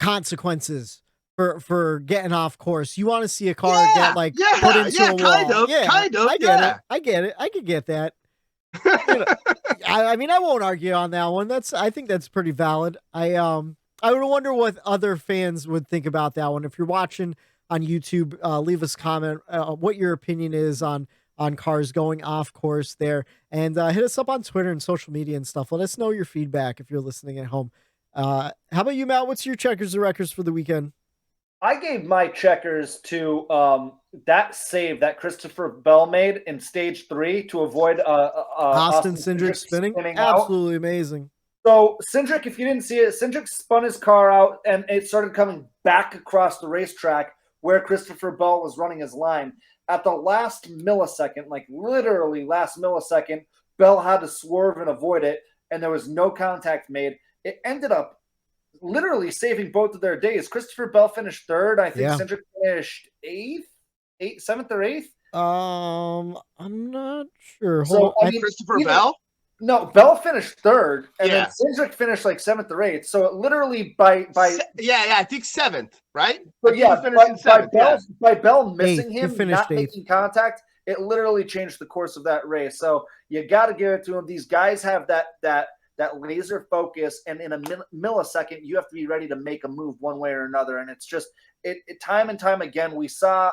consequences for getting off course. You want to see a car get like put into a wall. Kind of. I get it. I could get that. You know, I mean, I won't argue on that one. I think that's pretty valid. I would wonder what other fans would think about that one. If you're watching on YouTube, leave us a comment what your opinion is on cars going off course there, and hit us up on Twitter and social media and stuff. Let us know your feedback if you're listening at home. How about you, Matt? What's your checkers and records for the weekend? I gave my checkers to that save that Christopher Bell made in stage 3 to avoid Austin Cindric spinning. Absolutely amazing. So Cindric, if you didn't see it, Cindric spun his car out and it started coming back across the racetrack where Christopher Bell was running his line. At the last millisecond, like literally last millisecond, Bell had to swerve and avoid it, and there was no contact made. It ended up literally saving both of their days. Christopher Bell finished 3rd. I think Cindric finished 7th or 8th. I'm not sure. So, Hold on. I mean, Christopher Bell? No, Bell finished third, and Yeah. then Cindric finished like 7th or 8th. So it literally by I think 7th, right? but yeah, by Bell missing Eighth. He him, finished not 8th. making contact, it literally changed the course of that race. So you got to give it to him. These guys have that laser focus, and in a millisecond, you have to be ready to make a move one way or another. And it's just it time and time again. We saw.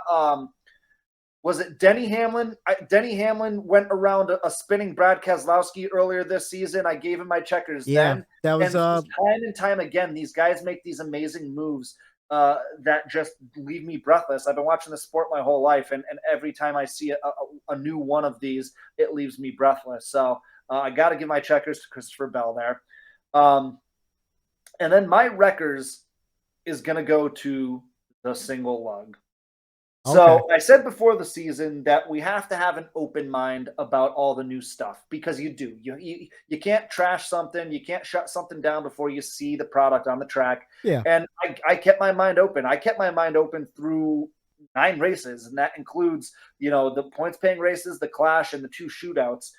Was it Denny Hamlin? Denny Hamlin went around a spinning Brad Keselowski earlier this season. I gave him my checkers then. That was time and time again, these guys make these amazing moves that just leave me breathless. I've been watching the sport my whole life, and every time I see a new one of these, it leaves me breathless. So I got to give my checkers to Christopher Bell there. And then my wreckers is going to go to the single lug. Okay. So I said before the season that we have to have an open mind about all the new stuff, because you do. You can't trash something. You can't shut something down before you see the product on the track. Yeah. And I kept my mind open. I kept my mind open through 9 races, and that includes, the points-paying races, the Clash, and the 2 shootouts.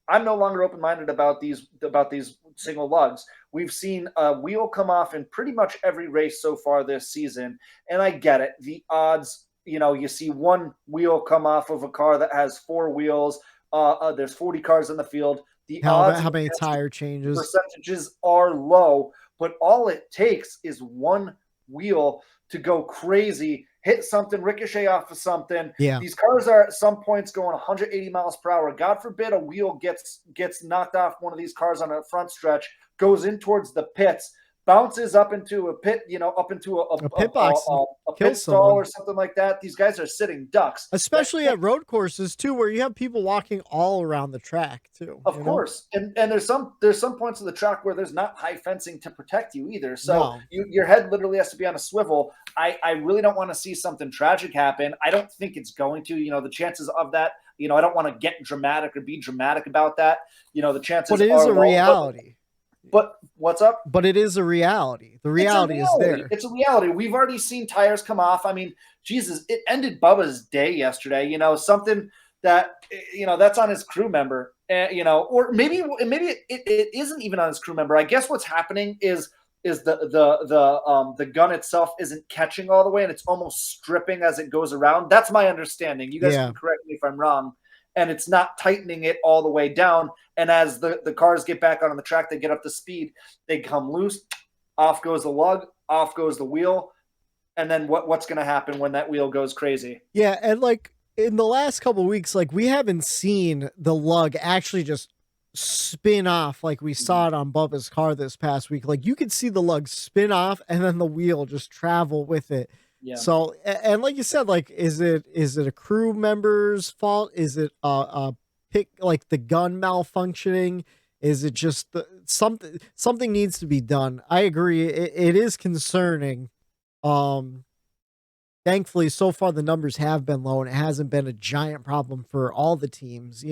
I'm no longer open-minded about these single lugs. We've seen a wheel come off in pretty much every race so far this season, and I get it. The odds, you see one wheel come off of a car that has 4 wheels. There's 40 cars in the field. The odds, how many tire changes? Percentages are low, but all it takes is one wheel to go crazy, hit something, ricochet off of something. Yeah. These cars are at some points going 180 miles per hour. God forbid a wheel gets knocked off one of these cars on a front stretch, goes in towards the pits, bounces up into a pit, up into a pit box, a pit stall or something like that. These guys are sitting ducks. Especially at road courses too, where you have people walking all around the track too. Of course. And there's some points of the track where there's not high fencing to protect you either. So your head literally has to be on a swivel. I really don't want to see something tragic happen. I don't think it's going to. The chances of that, I don't want to get dramatic or be dramatic about that. The chances are low. But it is a reality. But what's up? But it is a reality. The reality is there. It's a reality. We've already seen tires come off. I mean, Jesus, it ended Bubba's day yesterday. Something that that's on his crew member. Or maybe it isn't even on his crew member. I guess what's happening is the gun itself isn't catching all the way, and it's almost stripping as it goes around. That's my understanding. You guys can correct me if I'm wrong. And it's not tightening it all the way down. And as the cars get back on the track, they get up to speed, they come loose, off goes the lug, off goes the wheel. And then what's going to happen when that wheel goes crazy? Yeah, and like in the last couple of weeks, like we haven't seen the lug actually just spin off like we saw it on Bubba's car this past week. Like you could see the lug spin off and then the wheel just travel with it. Yeah. So, and like you said, like, is it a crew member's fault? Is it a pick, like the gun malfunctioning? Is it just something needs to be done? I agree. It is concerning. Thankfully, so far the numbers have been low, and it hasn't been a giant problem for all the teams,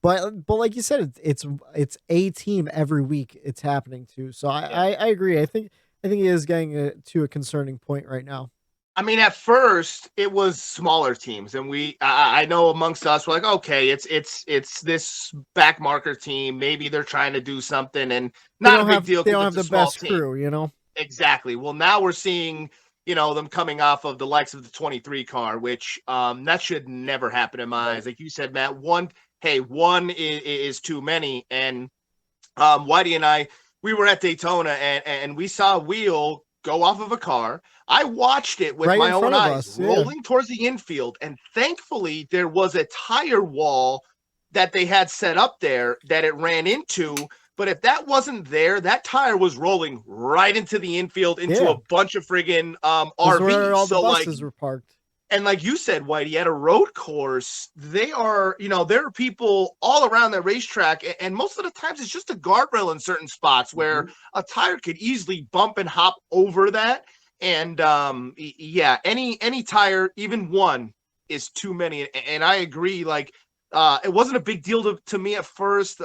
But like you said, it's a team every week it's happening to. So I agree. I think it is getting to a concerning point right now. I mean, at first it was smaller teams, and I know amongst us, we're like, okay, it's this back marker team. Maybe they're trying to do something, and not a big deal. They don't have the best crew, Exactly. Well, now we're seeing, them coming off of the likes of the 23 car, which that should never happen in my eyes. Like you said, Matt, one is too many. And Whitey and I, we were at Daytona, and we saw a wheel go off of a car. I watched it with my own eyes, rolling towards the infield, and thankfully there was a tire wall that they had set up there that it ran into. But if that wasn't there, that tire was rolling right into the infield, into a bunch of friggin' RVs. Where all the buses were parked. And like you said, Whitey, at a road course, they are, there are people all around that racetrack, and most of the times it's just a guardrail in certain spots where a tire could easily bump and hop over that. And any tire, even one, is too many. And I agree, like, it wasn't a big deal to me at first.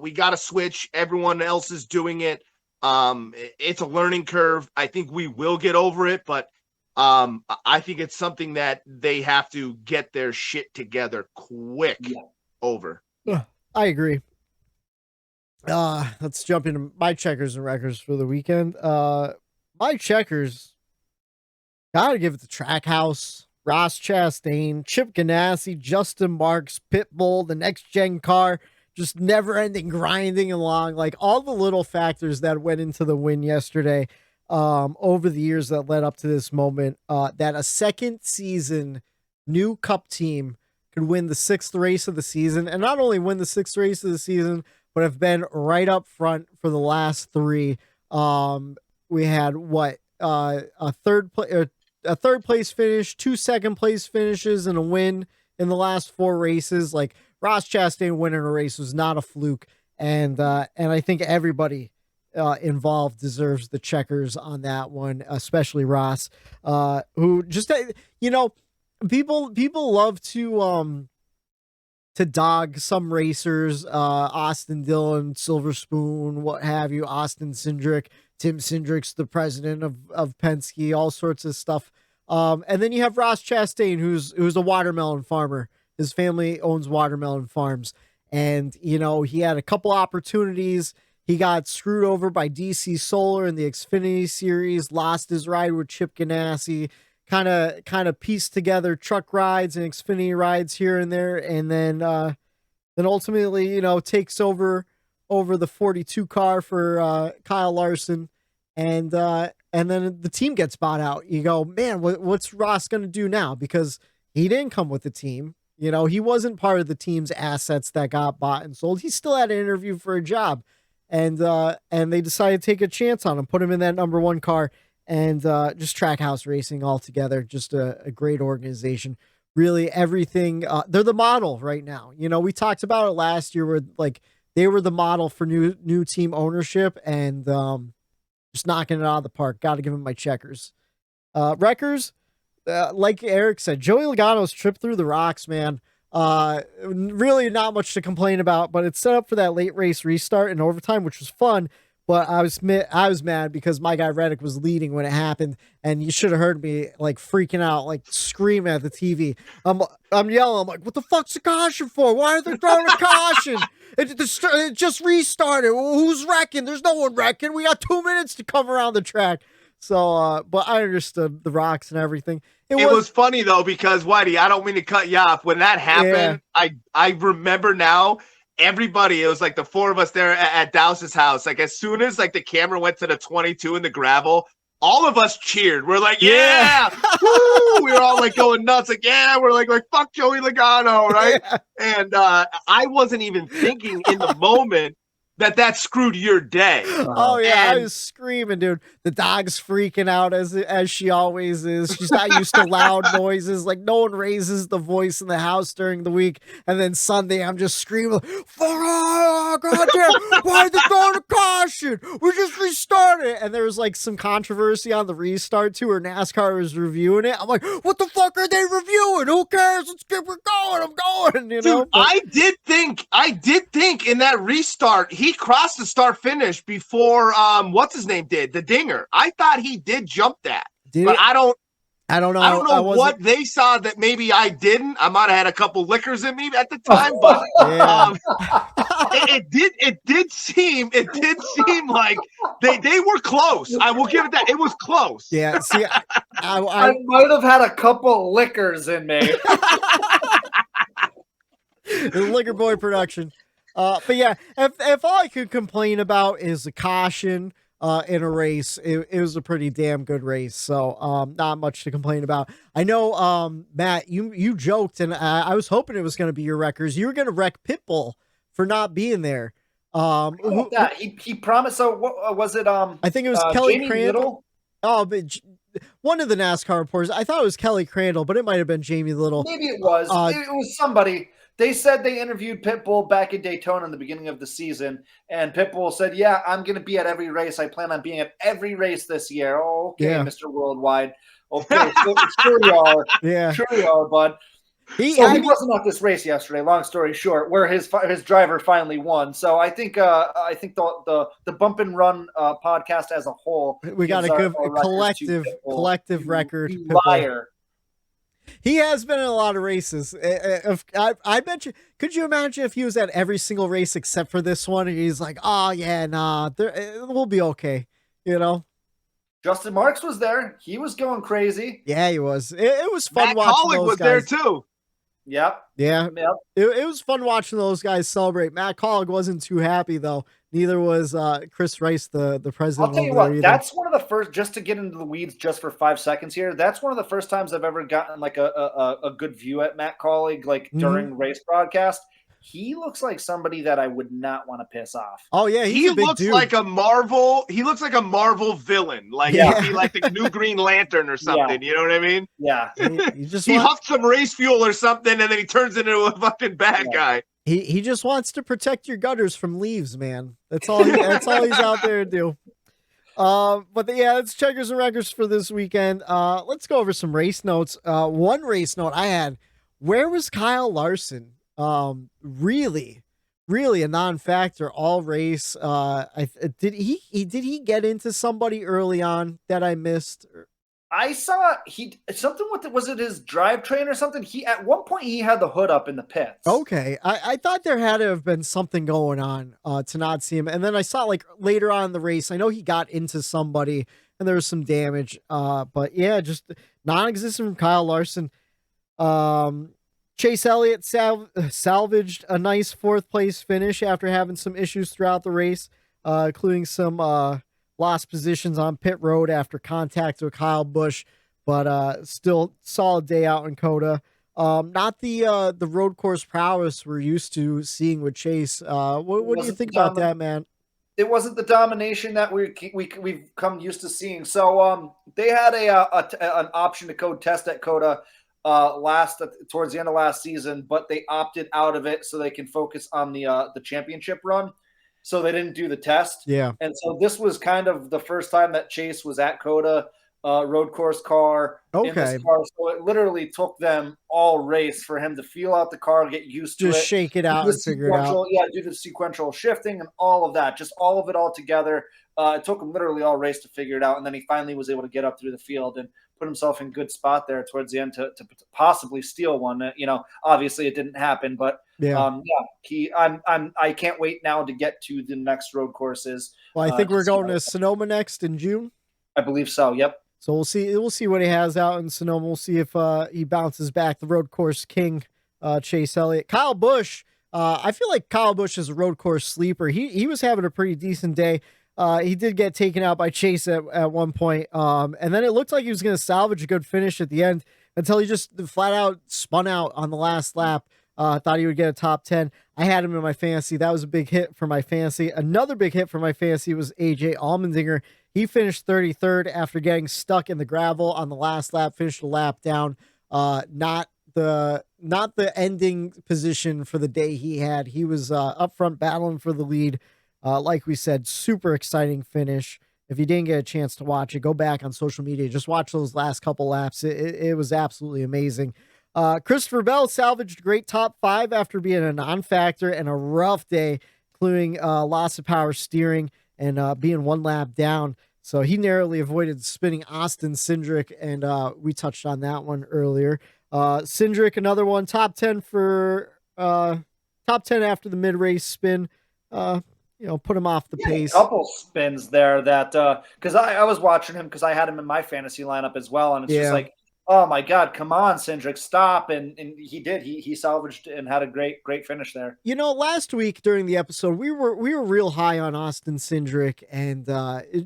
We got to switch. Everyone else is doing it. It's a learning curve. I think we will get over it, but I think it's something that they have to get their shit together quick over. I agree. Let's jump into my checkers and records for the weekend. My checkers, gotta give it to Trackhouse, Ross Chastain, Chip Ganassi, Justin Marks, Pitbull, the next gen car, just never ending grinding along, like all the little factors that went into the win yesterday, over the years that led up to this moment, that a second season new cup team could win the 6th race of the season, and not only win the 6th race of the season, but have been right up front for the last 3. We had a third place finish, 2 second place finishes, and a win in the last 4 races. Like, Ross Chastain winning a race was not a fluke, and I think everybody involved deserves the checkers on that one, especially Ross, who just, people love to dog some racers, Austin Dillon, Silver Spoon, what have you, Austin Cindric, Tim Cindric's the president of Penske, all sorts of stuff. And then you have Ross Chastain, who's a watermelon farmer. His family owns watermelon farms. And, he had a couple opportunities. He got screwed over by DC Solar in the Xfinity series, lost his ride with Chip Ganassi, kind of pieced together truck rides and Xfinity rides here and there. And then ultimately, takes over the 42 car for Kyle Larson. And then the team gets bought out. You go, man, what's Ross going to do now? Because he didn't come with the team. He wasn't part of the team's assets that got bought and sold. He still had an interview for a job, and they decided to take a chance on him, put him in that number 1 car, and just Trackhouse Racing altogether. Just a great organization. Really, everything. They're the model right now. We talked about it last year where like they were the model for new team ownership, and just knocking it out of the park. Got to give him my checkers. Wreckers. Like Eric said, Joey Logano's trip through the rocks, man. Really not much to complain about, but it's set up for that late race restart in overtime, which was fun. But I was mad because my guy Reddick was leading when it happened, and you should have heard me like freaking out, like screaming at the TV. I'm yelling. I'm like, "What the fuck's the caution for? Why are they throwing a caution? It just restarted. Who's wrecking? There's no one wrecking. We got 2 minutes to come around the track." So, but I understood the rocks and everything. It was funny though, because Whitey, I don't mean to cut you off. When that happened, I remember now. Everybody, it was like the 4 of us there at Dowse's house. Like as soon as like the camera went to the 22 in the gravel, all of us cheered. We're like, yeah, woo! We were all like going nuts. Like, yeah, we're like fuck Joey Logano, right? Yeah. And I wasn't even thinking in the moment that screwed your day. Oh yeah, I was screaming, dude. The dog's freaking out as she always is. She's not used to loud noises. Like no one raises the voice in the house during the week. And then Sunday, I'm just screaming, "Fuck! Goddamn! Why they throwing a caution? We just restarted." And there was like some controversy on the restart too, where NASCAR was reviewing it. I'm like, "What the fuck are they reviewing? Who cares? Let's keep it going. I'm going." Dude, I did think in that restart he crossed the start finish before what's his name did the dinger. I thought he did jump that, but I don't know what they saw that maybe I didn't. I might have had a couple liquors in me at the time, but it did seem like they were close. I will give it that. It was close. Yeah. See, I might have had a couple liquors in me. The Liquor Boy production. But yeah, if all I could complain about is the caution in a race, it was a pretty damn good race. So not much to complain about. I know, Matt, you joked, and I was hoping it was going to be your wreckers. You were going to wreck Pitbull for not being there. He promised. So what was it? I think it was Kelly Jamie Crandall. Little? Oh, but one of the NASCAR reporters. I thought it was Kelly Crandall, but it might have been Jamie Little. Maybe it was. It was somebody. They said they interviewed Pitbull back in Daytona in the beginning of the season, and Pitbull said, "Yeah, I'm going to be at every race. I plan on being at every race this year." Oh, okay, yeah. Mr. Worldwide. Okay, sure you are. Yeah, sure you are, bud. He wasn't at this race yesterday. Long story short, where his driver finally won. So I think the Bump and Run podcast as a whole, we got a good collective record. Liar. He has been in a lot of races. I bet you. Could you imagine if he was at every single race except for this one? And he's like, "Oh yeah, nah, we'll be okay." You know. Justin Marks was there. He was going crazy. Yeah, he was. It was fun Matt watching Collick those was guys. there too. Yep. Yeah. It was fun watching those guys celebrate. Matt Collick wasn't too happy though. Neither was Chris Rice, the president. I'll tell you what, that's one of the first, just to get into the weeds just for 5 seconds here, that's one of the first times I've ever gotten like a good view at Matt Collick, like during race broadcast. He looks like somebody that I would not want to piss off. Oh yeah, he looks like a Marvel. He looks like a Marvel villain, like he'd be like the new Green Lantern or something. You know what I mean? Yeah. He huffs some race fuel or something, and then he turns into a fucking bad guy. He just wants to protect your gutters from leaves, man. That's all. That's all he's out there to do. But yeah, it's checkers and records for this weekend. Let's go over some race notes. One race note I had: where was Kyle Larson? Really a non-factor all race. Did he get into somebody early on that I missed? I saw something with was it his drivetrain or something? He at one point he had the hood up in the pits. Okay, I thought there had to have been something going on to not see him, and then I saw like later on in the race. I know he got into somebody and there was some damage. But yeah, just non-existent from Kyle Larson. Chase Elliott salvaged a nice 4th place finish after having some issues throughout the race, including some lost positions on pit road after contact with Kyle Busch, but still solid day out in COTA. Not the road course prowess we're used to seeing with Chase. What do you think about that, man? It wasn't the domination that we've come used to seeing. So they had an option to code test at COTA towards the end of last season, but they opted out of it so they can focus on the championship run. So they didn't do the test. Yeah. And so this was kind of the first time that Chase was at COTA, road course car. Okay. In this car. So it literally took them all race for him to feel out the car, get used to it. Just shake it out and figure it out. Yeah, do the sequential shifting and all of that. Just all of it all together. It took him literally all race to figure it out. And then he finally was able to get up through the field and put himself in good spot there towards the end to possibly steal one. Obviously it didn't happen, but I can't wait now to get to the next road courses. Well, I think we're going to Sonoma next in June. I believe so. Yep. So we'll see what he has out in Sonoma. We'll see if he bounces back the road course king, Chase Elliott. Kyle Busch. I feel like Kyle Busch is a road course sleeper. He was having a pretty decent day. He did get taken out by Chase at one point. And then it looked like he was going to salvage a good finish at the end until he just flat out spun out on the last lap. Thought he would get a top 10. I had him in my fantasy. That was a big hit for my fantasy. Another big hit for my fantasy was AJ Allmendinger. He finished 33rd after getting stuck in the gravel on the last lap, finished a lap down. Not the ending position for the day he had. He was up front battling for the lead. Like we said, super exciting finish. If you didn't get a chance to watch it, go back on social media. Just watch those last couple laps. It was absolutely amazing. Christopher Bell salvaged a great top 5 after being a non-factor and a rough day, including loss of power steering and being 1 lap down. So he narrowly avoided spinning Austin Cindric, and we touched on that one earlier. Cindric, another one, top 10 after the mid-race spin. Put him off the pace. A couple spins there that because I was watching him because I had him in my fantasy lineup as well, and it's just like, oh my God, come on, Cindric, stop. And he did. He salvaged and had a great finish there. Last week during the episode, we were real high on Austin Cindric, and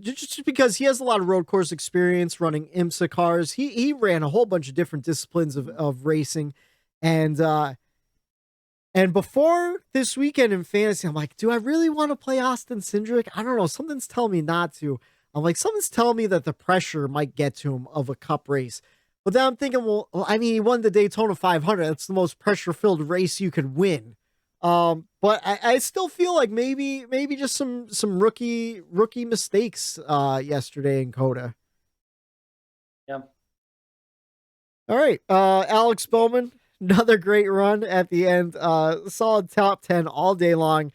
just because he has a lot of road course experience running IMSA cars. He ran a whole bunch of different disciplines of racing. And before this weekend in fantasy, I'm like, do I really want to play Austin Cindric? I don't know. Something's telling me not to. I'm like, something's telling me that the pressure might get to him of a cup race. But then I'm thinking, well, I mean, he won the Daytona 500. That's the most pressure-filled race you could win. But I still feel like maybe just some rookie mistakes yesterday in COTA. Yeah. All right. Alex Bowman, Another great run at the end. Solid top 10 all day long.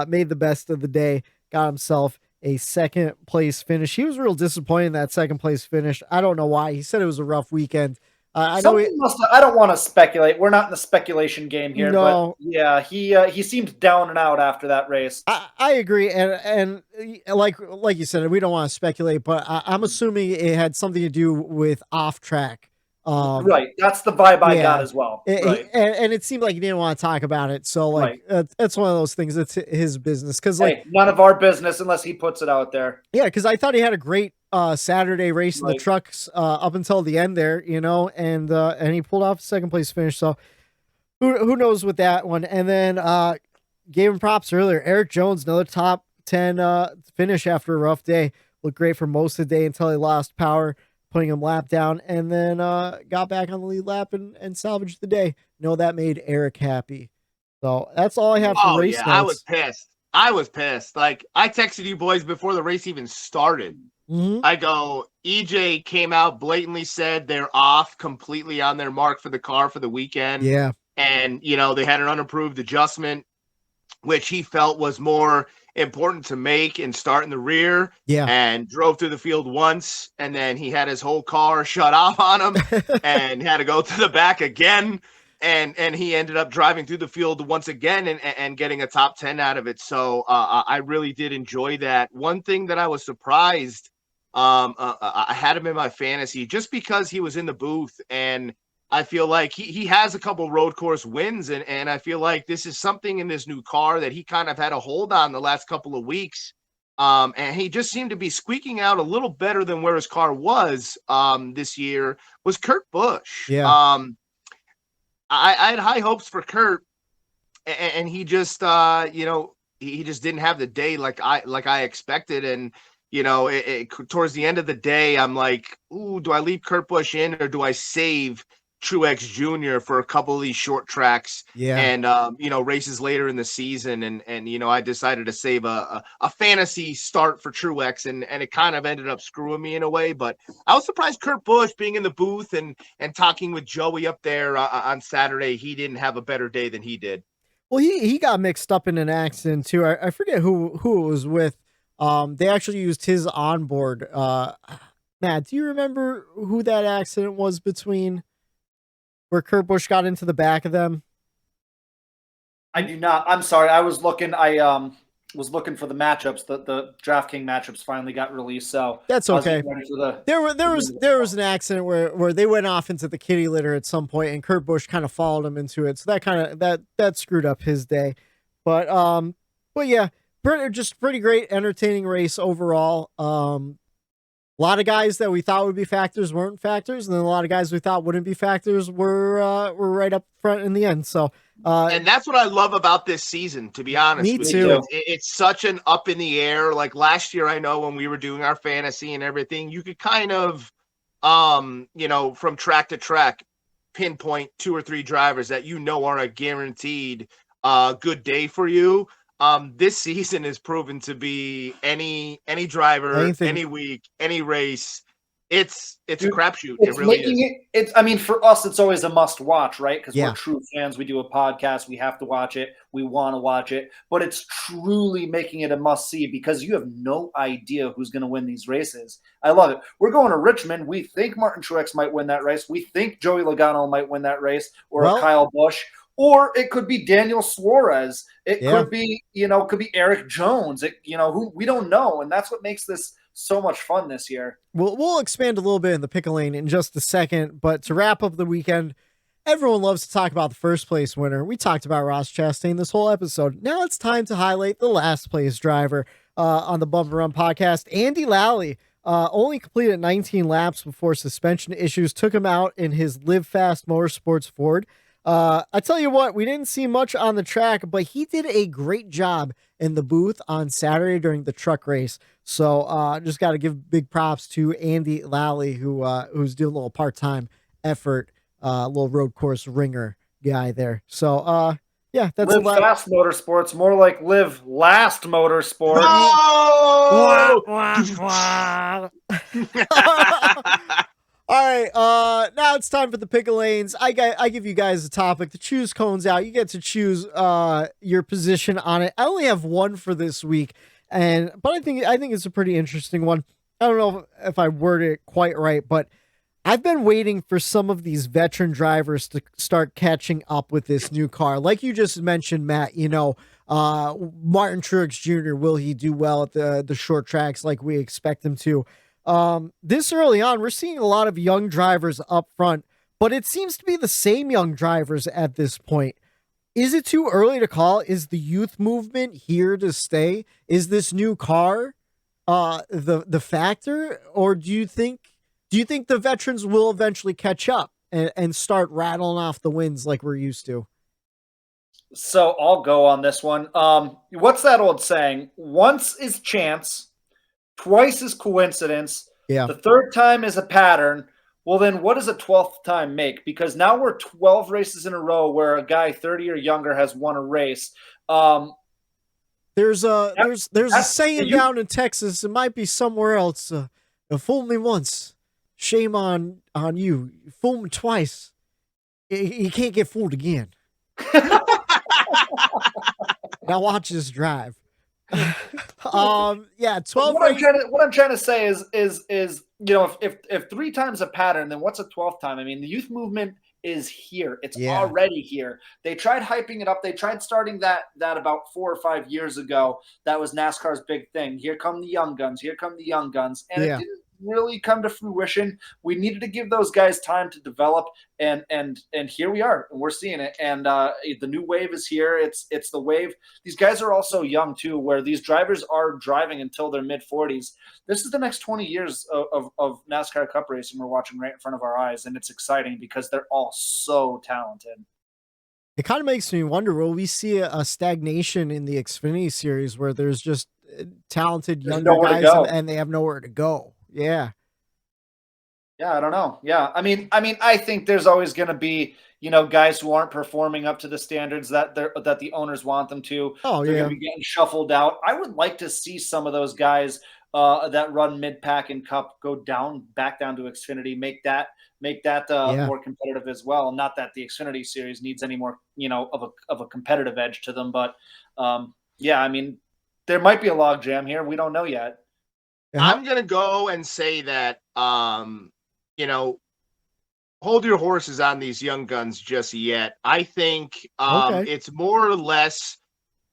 Made the best of the day. Got himself a second place finish. He was real disappointed in that second place finish. I don't know why. He said it was a rough weekend. I don't want to speculate. We're not in the speculation game here, but yeah, he seemed down and out after that race. I agree, and like you said, we don't want to speculate, but I'm assuming it had something to do with off track. Right, that's the vibe I got as well. Right. And it seemed like he didn't want to talk about it, so like it's one of those things. It's his business because none of our business unless he puts it out there. Yeah, because I thought he had a great Saturday race in the trucks up until the end there, and he pulled off a second place finish. So who knows with that one? And then gave him props earlier. Eric Jones, another top 10 finish after a rough day. Looked great for most of the day until he lost power, putting him lap down, and then got back on the lead lap and salvaged the day. That made Eric happy. So that's all I have for race notes. I was pissed. Like, I texted you boys before the race even started. Mm-hmm. I go, EJ came out, blatantly said they're off completely on their mark for the car for the weekend. Yeah. And, they had an unapproved adjustment, which he felt was more important to make and start in the rear. Yeah. And drove through the field once, and then he had his whole car shut off on him and had to go to the back again. And he ended up driving through the field once again and getting a top 10 out of it. So I really did enjoy that. One thing that I was surprised, I had him in my fantasy just because he was in the booth, and I feel like he has a couple road course wins, and I feel like this is something in this new car that he kind of had a hold on the last couple of weeks. And he just seemed to be squeaking out a little better than where his car was this year, was Kurt Busch. Yeah. I had high hopes for Kurt, and he just, he just didn't have the day like I expected. And, towards the end of the day, I'm like, ooh, do I leave Kurt Busch in or do I save Truex Jr. for a couple of these short tracks and, races later in the season? And I decided to save a fantasy start for Truex, and it kind of ended up screwing me in a way. But I was surprised Kurt Busch being in the booth and talking with Joey up there on Saturday. He didn't have a better day than he did. Well, he got mixed up in an accident too. I forget who it was with. They actually used his onboard. Matt, do you remember who that accident was between? Where Kurt Busch got into the back of them? I do not. I'm sorry. I was looking. I was looking for the matchups. The DraftKings matchups finally got released, so that's okay. There was an accident where they went off into the kitty litter at some point, and Kurt Busch kind of followed him into it. So that screwed up his day. But yeah, just pretty great, entertaining race overall. A lot of guys that we thought would be factors weren't factors, and then a lot of guys we thought wouldn't be factors were right up front in the end. So, and that's what I love about this season, to be honest. Me with too. You. It's such an up in the air. Like last year, I know when we were doing our fantasy and everything, you could kind of, from track to track, pinpoint 2 or 3 drivers that are a guaranteed good day for you. This season has proven to be any driver, anything, any week, any race. It's a crapshoot. It really is. I mean, for us, it's always a must watch, right? Because we're true fans. We do a podcast. We have to watch it. We want to watch it. But it's truly making it a must see because you have no idea who's going to win these races. I love it. We're going to Richmond. We think Martin Truex might win that race. We think Joey Logano might win that race, or Kyle Busch. Or it could be Daniel Suarez. It could be, could be Eric Jones. Who we don't know, and that's what makes this so much fun this year. We'll expand a little bit in the pickle lane in just a second, but to wrap up the weekend, everyone loves to talk about the first place winner. We talked about Ross Chastain this whole episode. Now it's time to highlight the last place driver on the Bump and Run podcast, Andy Lally. Only completed 19 laps before suspension issues took him out in his Live Fast Motorsports Ford. I tell you what, we didn't see much on the track, but he did a great job in the booth on Saturday during the truck race. So just got to give big props to Andy Lally, who's doing a little part-time effort, little road course ringer guy there. So yeah, that's Live Fast Motorsports, more like Live Last Motorsports. Oh! All right, now it's time for the pick of lanes. I give you guys a topic. The choose cones out. You get to choose your position on it. I only have one for this week, but I think it's a pretty interesting one. I don't know if I worded it quite right, but I've been waiting for some of these veteran drivers to start catching up with this new car. Like you just mentioned, Matt, Martin Truex Jr., will he do well at the short tracks like we expect him to? This early on, we're seeing a lot of young drivers up front, but it seems to be the same young drivers at this point. Is it too early to call? Is the youth movement here to stay? Is this new car the factor, or do you think the veterans will eventually catch up and start rattling off the wins like we're used to? So I'll go on this one. What's that old saying? Once is chance, twice is coincidence. Yeah. The third time is a pattern. Well, then what does a 12th time make? Because now we're 12 races in a row where a guy 30 or younger has won a race. There's a saying down in Texas. It might be somewhere else. Fool me once, shame on you. Fool me twice, you can't get fooled again. Now watch this drive. 12. What I'm trying to say is if 3 times a pattern, then what's a 12th time? I mean, the youth movement is here. It's already here. They tried hyping it up. They tried starting that about 4 or 5 years ago. That was NASCAR's big thing. Here come the young guns. Here come the young guns. And it didn't really come to fruition. We needed to give those guys time to develop, and here we are, and we're seeing it. And the new wave is here. It's the wave. These guys are also young too, where these drivers are driving until their mid-40s. This is the next 20 years of NASCAR Cup racing we're watching right in front of our eyes, and it's exciting because they're all so talented. It kind of makes me wonder, will we see a stagnation in the Xfinity series where there's just talented younger guys and they have nowhere to go? Yeah. Yeah, I don't know. Yeah. I mean, I think there's always going to be, guys who aren't performing up to the standards that the owners want them to. Oh, they're going to be getting shuffled out. I would like to see some of those guys that run mid-pack and Cup go back down to Xfinity, make that more competitive as well. Not that the Xfinity series needs any more, of a competitive edge to them, but I mean, there might be a log jam here. We don't know yet. I'm going to go and say that, hold your horses on these young guns just yet. I think it's more or less,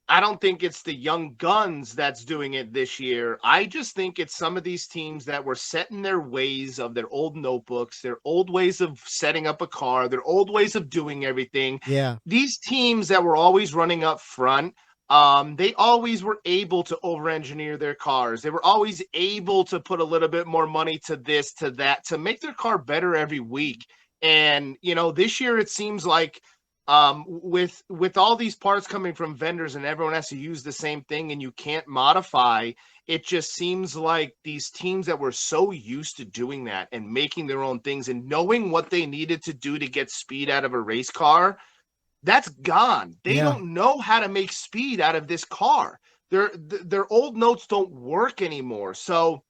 I don't think it's the young guns that's doing it this year. I just think it's some of these teams that were set in their ways of their old notebooks, their old ways of setting up a car, their old ways of doing everything. Yeah. These teams that were always running up front, they always were able to over-engineer their cars. They were always able to put a little bit more money to this, to that, to make their car better every week. And, this year it seems like with all these parts coming from vendors and everyone has to use the same thing and you can't modify, it just seems like these teams that were so used to doing that and making their own things and knowing what they needed to do to get speed out of a race car, that's gone. They don't know how to make speed out of this car. Their old notes don't work anymore. So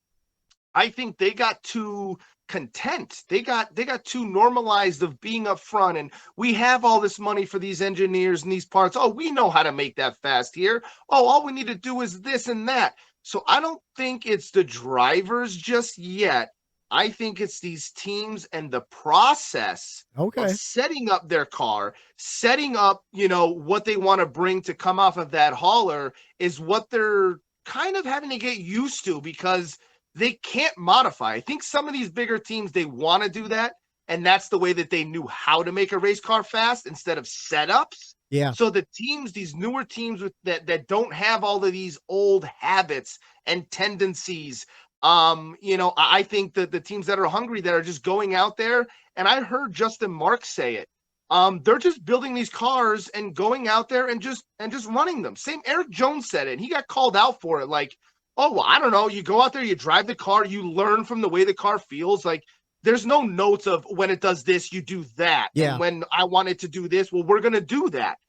I think they got too content. They got too normalized of being up front, and we have all this money for these engineers and these parts. Oh, we know how to make that fast here. Oh, all we need to do is this and that. So I don't think it's the drivers just yet. I think it's these teams and the process of setting up their car, setting up, what they want to bring to come off of that hauler is what they're kind of having to get used to because they can't modify. I think some of these bigger teams, they want to do that. And that's the way that they knew how to make a race car fast instead of setups. Yeah. So the teams, these newer teams that don't have all of these old habits and tendencies, I think that the teams that are hungry, that are just going out there, and I heard Justin Marks say it, they're just building these cars and going out there and just running them. Same Eric Jones said it, and he got called out for it. Like, oh, well, I don't know. You go out there, you drive the car, you learn from the way the car feels. Like, there's no notes of when it does this, you do that. Yeah. And when I want it to do this, well, we're going to do that.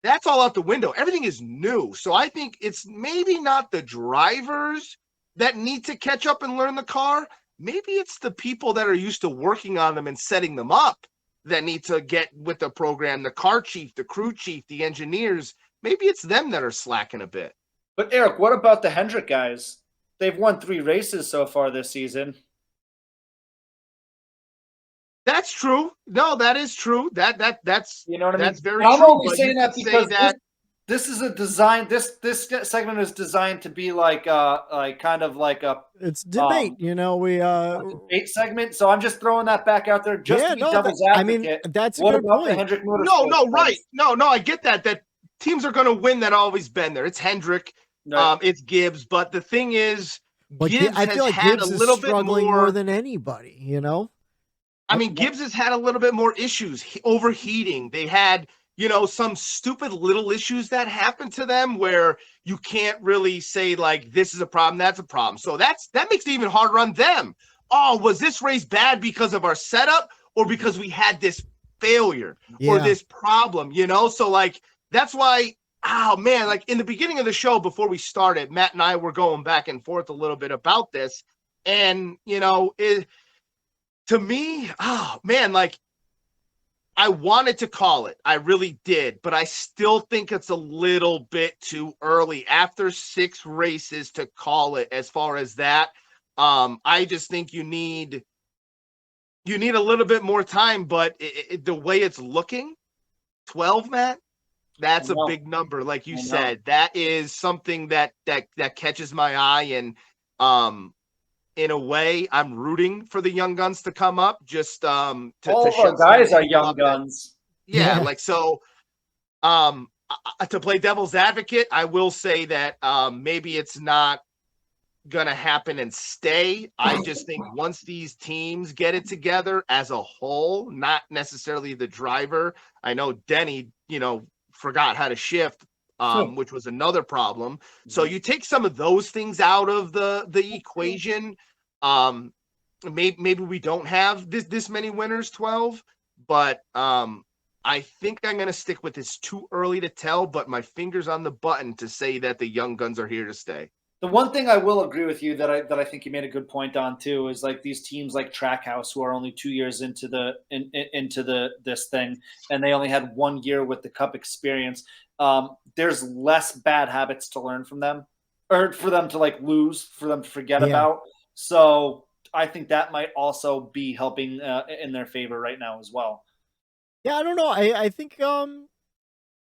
That's all out the window. Everything is new. So I think it's maybe not the drivers that need to catch up and learn the car. maybe it's the people that are used to working on them and setting them up that need to get with the program, the car chief, the crew chief, the engineers. Maybe it's them that are slacking a bit. But Eric, what about the Hendrick guys? They've won 3 races so far this season. That's true. No, that is true. That's you know what I mean. That's very I'm true. only saying that because this is a design. This segment is designed to be like kind of like a it's debate. A debate segment. So I'm just throwing that back out there just to be devil's advocate. I mean, that's what a good about point. the Hendrick Motorsports? No, right. No, I get that. That teams are going to win. That always been there. It's Hendrick. Right. It's Gibbs. But the thing is, Gibbs I feel like had Gibbs a little is struggling bit more than anybody. I mean, Gibbs has had a little bit more issues, overheating. They had, some stupid little issues that happened to them where you can't really say like, this is a problem, that's a problem. So that makes it even harder on them. Oh, was this race bad because of our setup or because we had this failure or this problem, So like, that's why, oh man, like in the beginning of the show, before we started, Matt and I were going back and forth a little bit about this. And, to me, oh man, like I wanted to call it. I really did, but I still think it's a little bit too early after 6 races to call it as far as that. I just think you need a little bit more time, but the way it's looking, 12, Matt, that's a big number. Like you said, that is something that catches my eye. And, in a way, I'm rooting for the young guns to come up. Just all of our guys are young guns. Yeah, like so. To play devil's advocate, I will say that maybe it's not gonna happen and stay. I just think once these teams get it together as a whole, not necessarily the driver. I know Denny, forgot how to shift. Which was another problem. So you take some of those things out of the equation. Maybe we don't have this many winners, 12, but I think I'm going to stick with this. Too early to tell, but my finger's on the button to say that the young guns are here to stay. The one thing I will agree with you that I think you made a good point on too is like these teams like Trackhouse who are only 2 years into this thing and they only had 1 year with the Cup experience. There's less bad habits to learn from them, or for them to like lose, for them to forget about. So I think that might also be helping in their favor right now as well. Yeah, I don't know. I think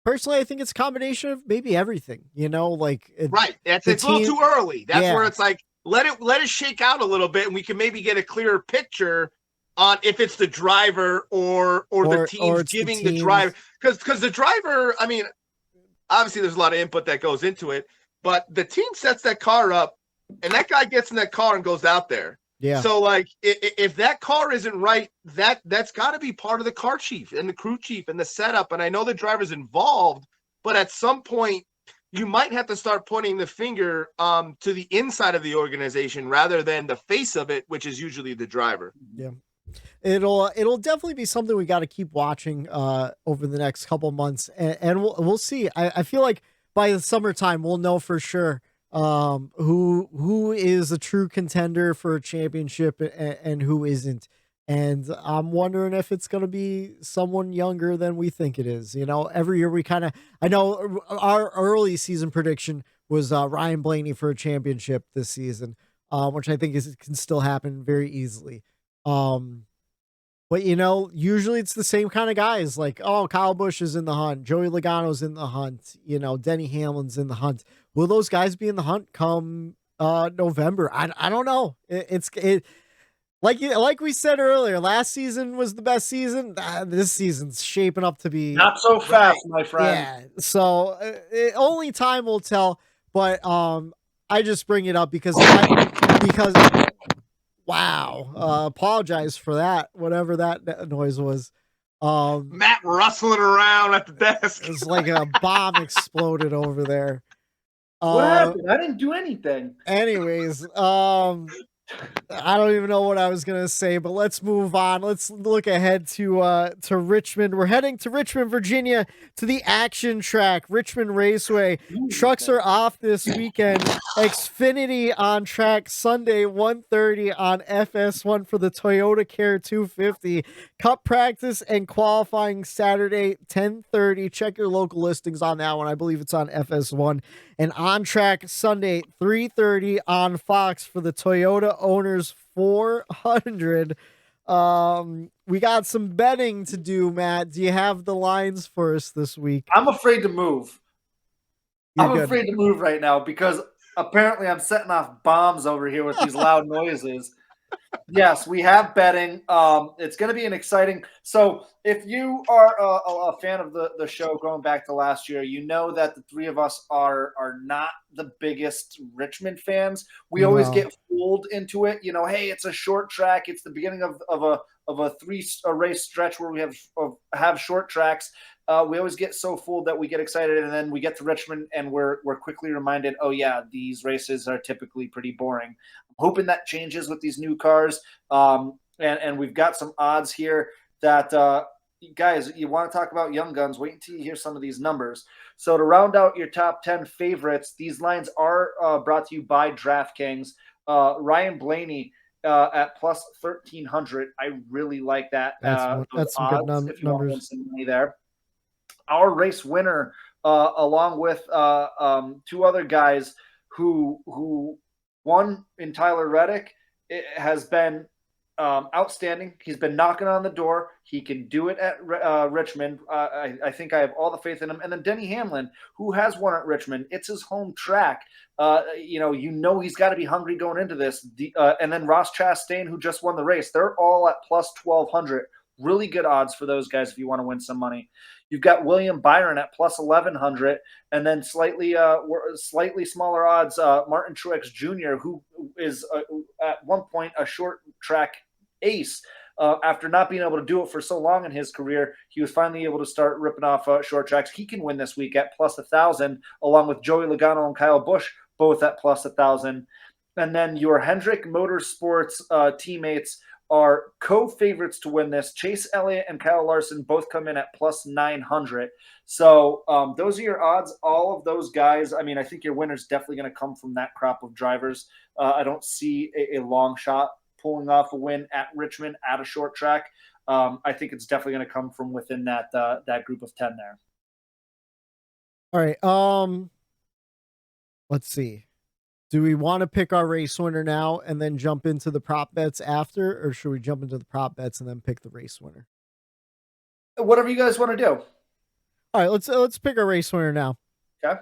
personally, I think it's a combination of maybe everything. Right. It's a little too early. That's where it's like let it shake out a little bit, and we can maybe get a clearer picture on if it's the driver or the teams giving the driver, because the driver. I mean, obviously, there's a lot of input that goes into it, but the team sets that car up, and that guy gets in that car and goes out there. Yeah. So, like, if that car isn't right, that's got to be part of the car chief and the crew chief and the setup. And I know the driver's involved, but at some point, you might have to start pointing the finger to the inside of the organization rather than the face of it, which is usually the driver. Yeah. It'll definitely be something we got to keep watching over the next couple months, and we'll see. I feel like by the summertime we'll know for sure who is a true contender for a championship and who isn't. And I'm wondering if it's going to be someone younger than we think it is. Every year I know our early season prediction was Ryan Blaney for a championship this season, which I think can still happen very easily. But usually it's the same kind of guys like, Kyle Busch is in the hunt. Joey Logano's in the hunt. Denny Hamlin's in the hunt. Will those guys be in the hunt come November? I don't know. Like we said earlier, last season was the best season. This season's shaping up to be not so fast, my friend. Yeah. So only time will tell. But I just bring it up because wow. Apologize for that. Whatever that noise was. Matt rustling around at the desk. It's like a bomb exploded over there. What happened? I didn't do anything. Anyways, I don't even know what I was gonna say, but let's move on. Let's look ahead to Richmond. We're heading to Richmond, Virginia, to the action track, Richmond Raceway. Trucks are off this weekend. Xfinity on track Sunday, 1:30 on FS1 for the Toyota Care 250. Cup practice and qualifying Saturday, 10:30. Check your local listings on that one. I believe it's on FS1. And on track Sunday, 3:30 on Fox for the Toyota Owners 400. We got some betting to do, Matt. Do you have the lines for us this week? I'm afraid to move. I'm afraid to move right now because apparently I'm setting off bombs over here with these loud noises. Yes, we have betting. It's going to be an exciting. So if you are a fan of the show going back to last year, you know that the three of us are not the biggest Richmond fans. We always get fooled into it. You know, hey, it's a short track. It's the beginning of a race stretch where we have short tracks. We always get so fooled that we get excited, and then we get to Richmond and we're quickly reminded, oh yeah, these races are typically pretty boring. I'm hoping that changes with these new cars. And we've got some odds here that guys, you want to talk about young guns, wait until you hear some of these numbers. So to round out your top 10 favorites, these lines are brought to you by DraftKings. Ryan Blaney at plus 1,300. I really like that. That's some good if you want to win numbers. some money there. Our race winner, along with two other guys who won in Tyler Reddick, it has been outstanding. He's been knocking on the door. He can do it at Richmond. I think I have all the faith in him. And then Denny Hamlin, who has won at Richmond. It's his home track. You know he's got to be hungry going into this. And then Ross Chastain, who just won the race. They're all at plus 1,200. Really good odds for those guys if you want to win some money. You've got William Byron at plus 1,100, and then slightly smaller odds, Martin Truex Jr., who is at one point a short track ace. After not being able to do it for so long in his career, he was finally able to start ripping off short tracks. He can win this week at plus 1,000, along with Joey Logano and Kyle Busch, both at plus 1,000. And then your Hendrick Motorsports teammates are co-favorites to win this. Chase Elliott and Kyle Larson both come in at plus 900. So those are your odds. All of those guys, I mean, I think your winner's definitely going to come from that crop of drivers. I don't see a long shot pulling off a win at Richmond at a short track. I think it's definitely going to come from within that group of 10 there. All right. Let's see. Do we want to pick our race winner now and then jump into the prop bets after, or should we jump into the prop bets and then pick the race winner? Whatever you guys want to do. All right, let's pick our race winner now. Okay.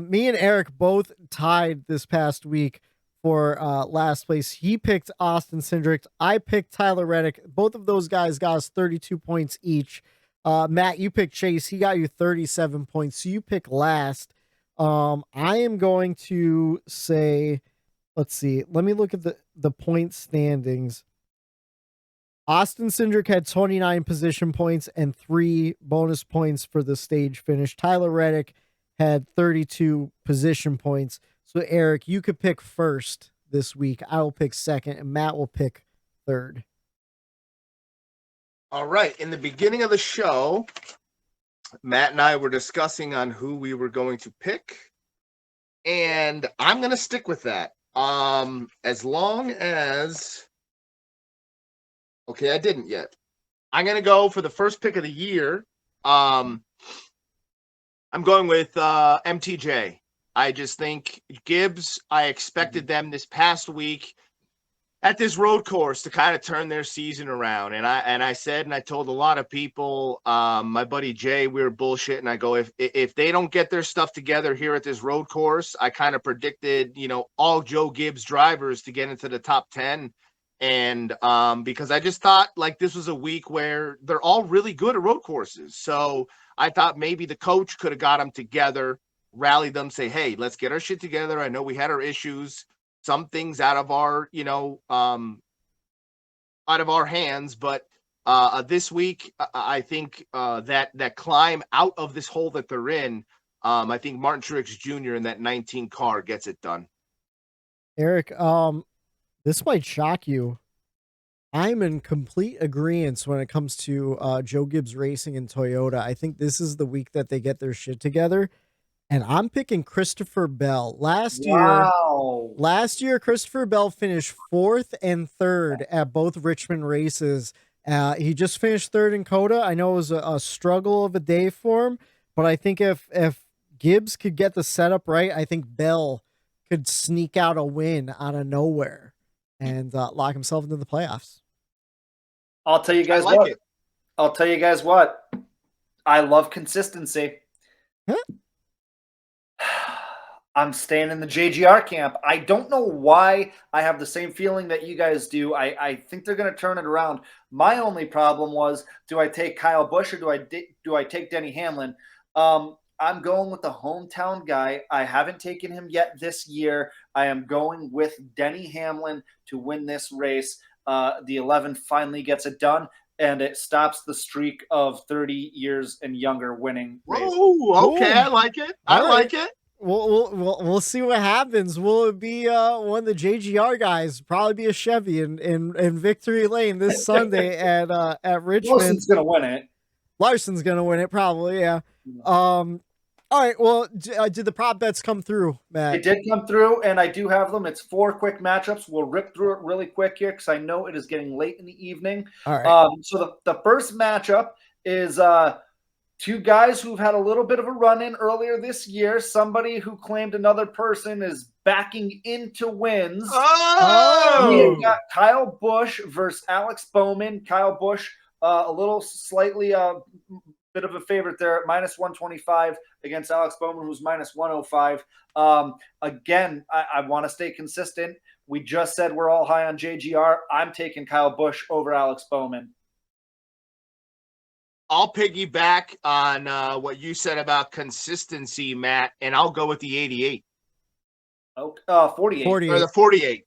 Me and Eric both tied this past week for last place. He picked Austin Cindric. I picked Tyler Reddick. Both of those guys got us 32 points each. Matt, you picked Chase. He got you 37 points. So you pick last. I am going to say, let's see. Let me look at the point standings. Austin Cindric had 29 position points and 3 bonus points for the stage finish. Tyler Reddick had 32 position points. So Eric, you could pick first this week. I will pick second, and Matt will pick third. All right. In the beginning of the show, Matt and I were discussing on who we were going to pick, and I'm going to stick with that. As long as, okay, I didn't yet. I'm going to go for the first pick of the year. I'm going with MTJ. I just think Gibbs, I expected them this past week at this road course to kind of turn their season around. And I said, and I told a lot of people, my buddy Jay, we were bullshitting. I go, if they don't get their stuff together here at this road course, I kind of predicted, all Joe Gibbs drivers to get into the top 10. And because I just thought like this was a week where they're all really good at road courses. So I thought maybe the coach could have got them together, rallied them, say, hey, let's get our shit together. I know we had our issues. Some things out of our, out of our hands, but this week, I think that climb out of this hole that they're in, I think Martin Truex Jr. in that 19 car gets it done. Eric, This might shock you. I'm in complete agreement when it comes to Joe Gibbs Racing and Toyota. I think this is the week that they get their shit together. And I'm picking Christopher Bell. Last year, Christopher Bell finished 4th and 3rd at both Richmond races. He just finished 3rd in COTA. I know it was a struggle of a day for him, but I think if Gibbs could get the setup right, I think Bell could sneak out a win out of nowhere and lock himself into the playoffs. I'll tell you guys what. I love consistency. Huh? I'm staying in the JGR camp. I don't know why I have the same feeling that you guys do. I think they're going to turn it around. My only problem was, do I take Kyle Busch or do I take Denny Hamlin? I'm going with the hometown guy. I haven't taken him yet this year. I am going with Denny Hamlin to win this race. The 11 finally gets it done, and it stops the streak of 30 years and younger winning race. Oh, okay. I like it. I like it. We'll see what happens. Will it be one of the JGR guys? Probably be a Chevy in Victory Lane this Sunday at Richmond. Larson's gonna win it, probably. Yeah. All right. Well, did the prop bets come through, Matt? It did come through, and I do have them. It's 4 quick matchups. We'll rip through it really quick here because I know it is getting late in the evening. All right. So the first matchup is two guys who've had a little bit of a run-in earlier this year. Somebody who claimed another person is backing into wins. We've got Kyle Busch versus Alex Bowman. Kyle Busch, a little slightly bit of a favorite there at -125 against Alex Bowman, who's -105. Again, I want to stay consistent. We just said we're all high on JGR. I'm taking Kyle Busch over Alex Bowman. I'll piggyback on what you said about consistency, Matt, and I'll go with the 88. Oh, 48. Or the 48.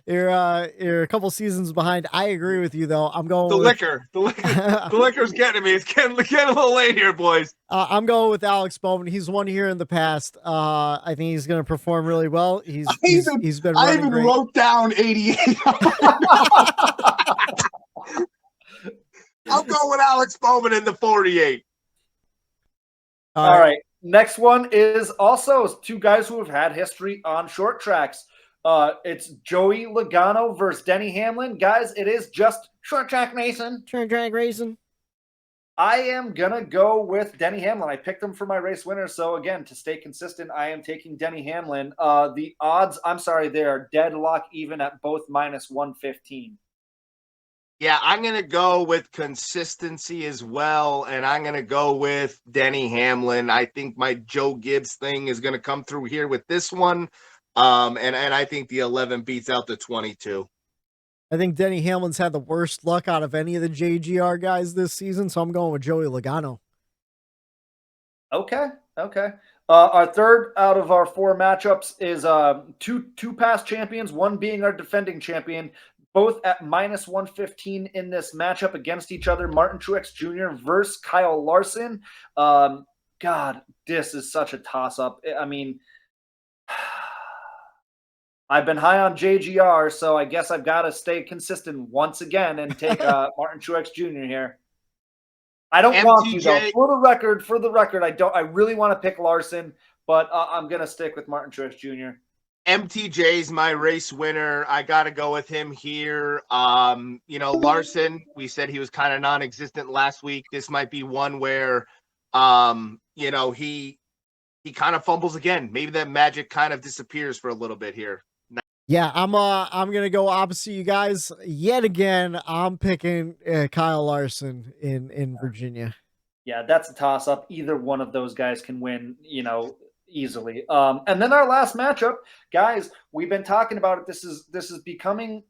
You're a couple seasons behind. I agree with you, though. I'm going the liquor. The liquor's getting me. It's getting a little late here, boys. I'm going with Alex Bowman. He's won here in the past. I think he's going to perform really well. He's been. I even great. wrote down 88. I'll go with Alex Bowman in the 48. All right. Next one is also two guys who have had history on short tracks. It's Joey Logano versus Denny Hamlin. Guys, it is just short track racing. Short track racing. I am going to go with Denny Hamlin. I picked him for my race winner. So, again, to stay consistent, I am taking Denny Hamlin. The odds, they are deadlock even at both -115. Yeah, I'm going to go with consistency as well, and I'm going to go with Denny Hamlin. I think my Joe Gibbs thing is going to come through here with this one, and I think the 11 beats out the 22. I think Denny Hamlin's had the worst luck out of any of the JGR guys this season, so I'm going with Joey Logano. Okay. Our third out of our 4 matchups is two past champions, one being our defending champion, both at -115 in this matchup against each other. Martin Truex Jr. versus Kyle Larson. God, this is such a toss-up. I mean, I've been high on JGR, so I guess I've got to stay consistent once again and take Martin Truex Jr. here. I don't want to, though. For the record, I really want to pick Larson, but I'm going to stick with Martin Truex Jr. MTJ's my race winner. I got to go with him here. Larson, we said he was kind of non-existent last week. This might be one where, he kind of fumbles again. Maybe that magic kind of disappears for a little bit here. Yeah, I'm going to go opposite you guys. Yet again, I'm picking Kyle Larson in Virginia. Yeah, that's a toss-up. Either one of those guys can win, easily. And then our last matchup, guys, we've been talking about it. This is becoming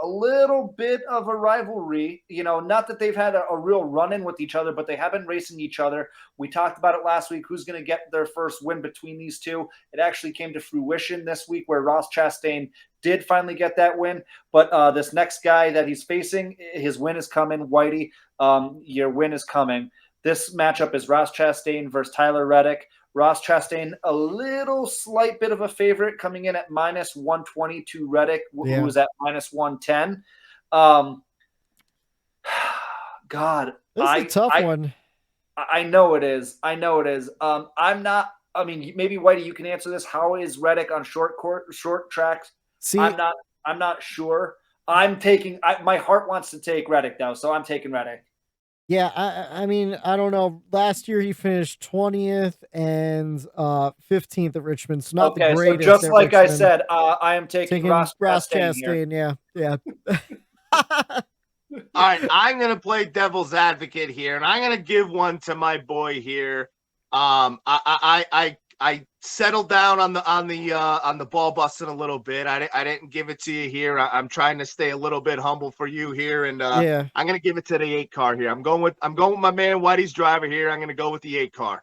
a little bit of a rivalry. Not that they've had a real run-in with each other, but they have been racing each other. We talked about it last week. Who's going to get their first win between these two? It actually came to fruition this week where Ross Chastain did finally get that win. But this next guy that he's facing, his win is coming. Whitey, your win is coming. This matchup is Ross Chastain versus Tyler Reddick. Ross Chastain, a little slight bit of a favorite, coming in at minus 120 to Reddick, who was at minus 110. God, this is a tough one. I know it is. I'm not. I mean, maybe Whitey, you can answer this. How is Reddick on short tracks? See, I'm not sure. I'm taking. My heart wants to take Reddick though, so I'm taking Reddick. Yeah, I mean, I don't know. Last year he finished 20th and 15th at Richmond, so not the greatest. So just like Richmond. I said, I am taking Ross Chastain. Yeah. All right, I'm gonna play devil's advocate here, and I'm gonna give one to my boy here. I settled down on the ball busting a little bit. I didn't give it to you here. I'm trying to stay a little bit humble for you here, and I'm gonna give it to the 8 car here. I'm going with my man Whitey's driver here. I'm gonna go with the 8 car.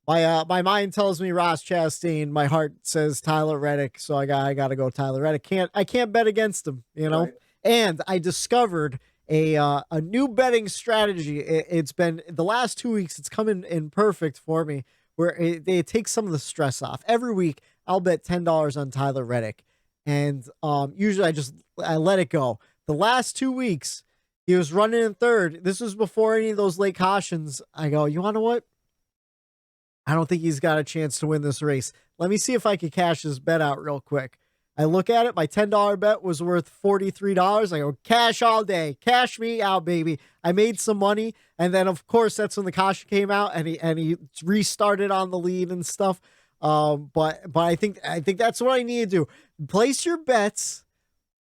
My mind tells me Ross Chastain. My heart says Tyler Reddick, so I got to go Tyler Reddick. I can't bet against him, Right. And I discovered a new betting strategy. It's been the last 2 weeks. It's coming in perfect for me, where it takes some of the stress off. Every week, I'll bet $10 on Tyler Reddick, and usually I let it go. The last 2 weeks, he was running in third. This was before any of those late cautions. I go, you want to know what? I don't think he's got a chance to win this race. Let me see if I can cash this bet out real quick. I look at it. My $10 bet was worth $43. I go, cash all day. Cash me out, baby. I made some money. And then, of course, that's when the caution came out and he restarted on the lead and stuff. But I think that's what I need to do. Place your bets.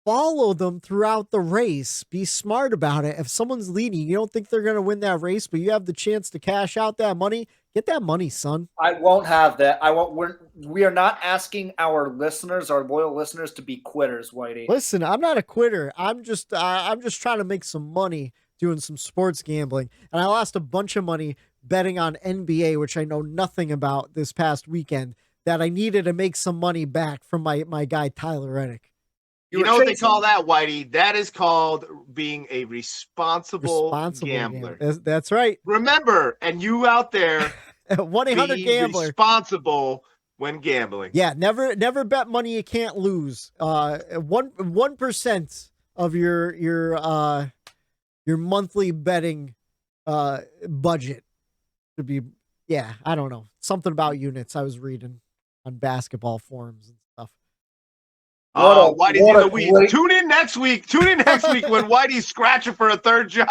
Follow them throughout the race. Be smart about it. If someone's leading, you don't think they're going to win that race, but you have the chance to cash out that money. Get that money, son. I won't have that. We are not asking our listeners, our loyal listeners, to be quitters, Whitey. Listen, I'm not a quitter. I'm just trying to make some money doing some sports gambling, and I lost a bunch of money betting on NBA, which I know nothing about this past weekend. That I needed to make some money back from my guy Tyler Reddick. You know what they call that, Whitey? That is called being a responsible gambler. That's right. Remember, and you out there, 1-800-GAMBLER. Responsible when gambling. Yeah, never bet money you can't lose. 1% of your monthly betting budget should be. Yeah, I don't know, something about units I was reading on basketball forums and stuff. Oh, Whitey's in the weeds. Tune in next week when Whitey's scratching for a third job.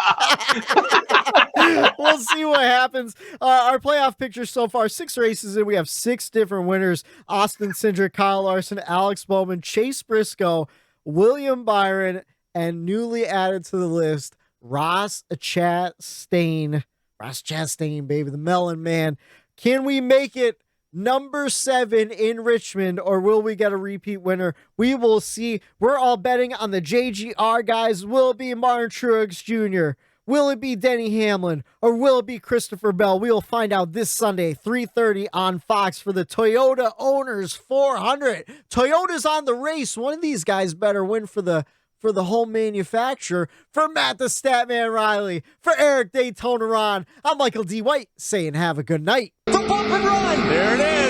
We'll see what happens. Our playoff picture so far, 6 races in. We have 6 different winners. Austin Cindric, Kyle Larson, Alex Bowman, Chase Briscoe, William Byron, and newly added to the list, Ross Chastain. Ross Chastain, baby, the Melon Man. Can we make it number 7 in Richmond, or will we get a repeat winner? We will see. We're all betting on the JGR guys. Will it be Martin Truex Jr.? Will it be Denny Hamlin, or will it be Christopher Bell? We will find out this Sunday, 3:30 on Fox for the Toyota Owners 400. Toyota's on the race. One of these guys better win for the home manufacturer. For Matt the Statman Reilly, for Eric Daytona Ron, I'm Michael D. White saying have a good night. The bump and run. There it is.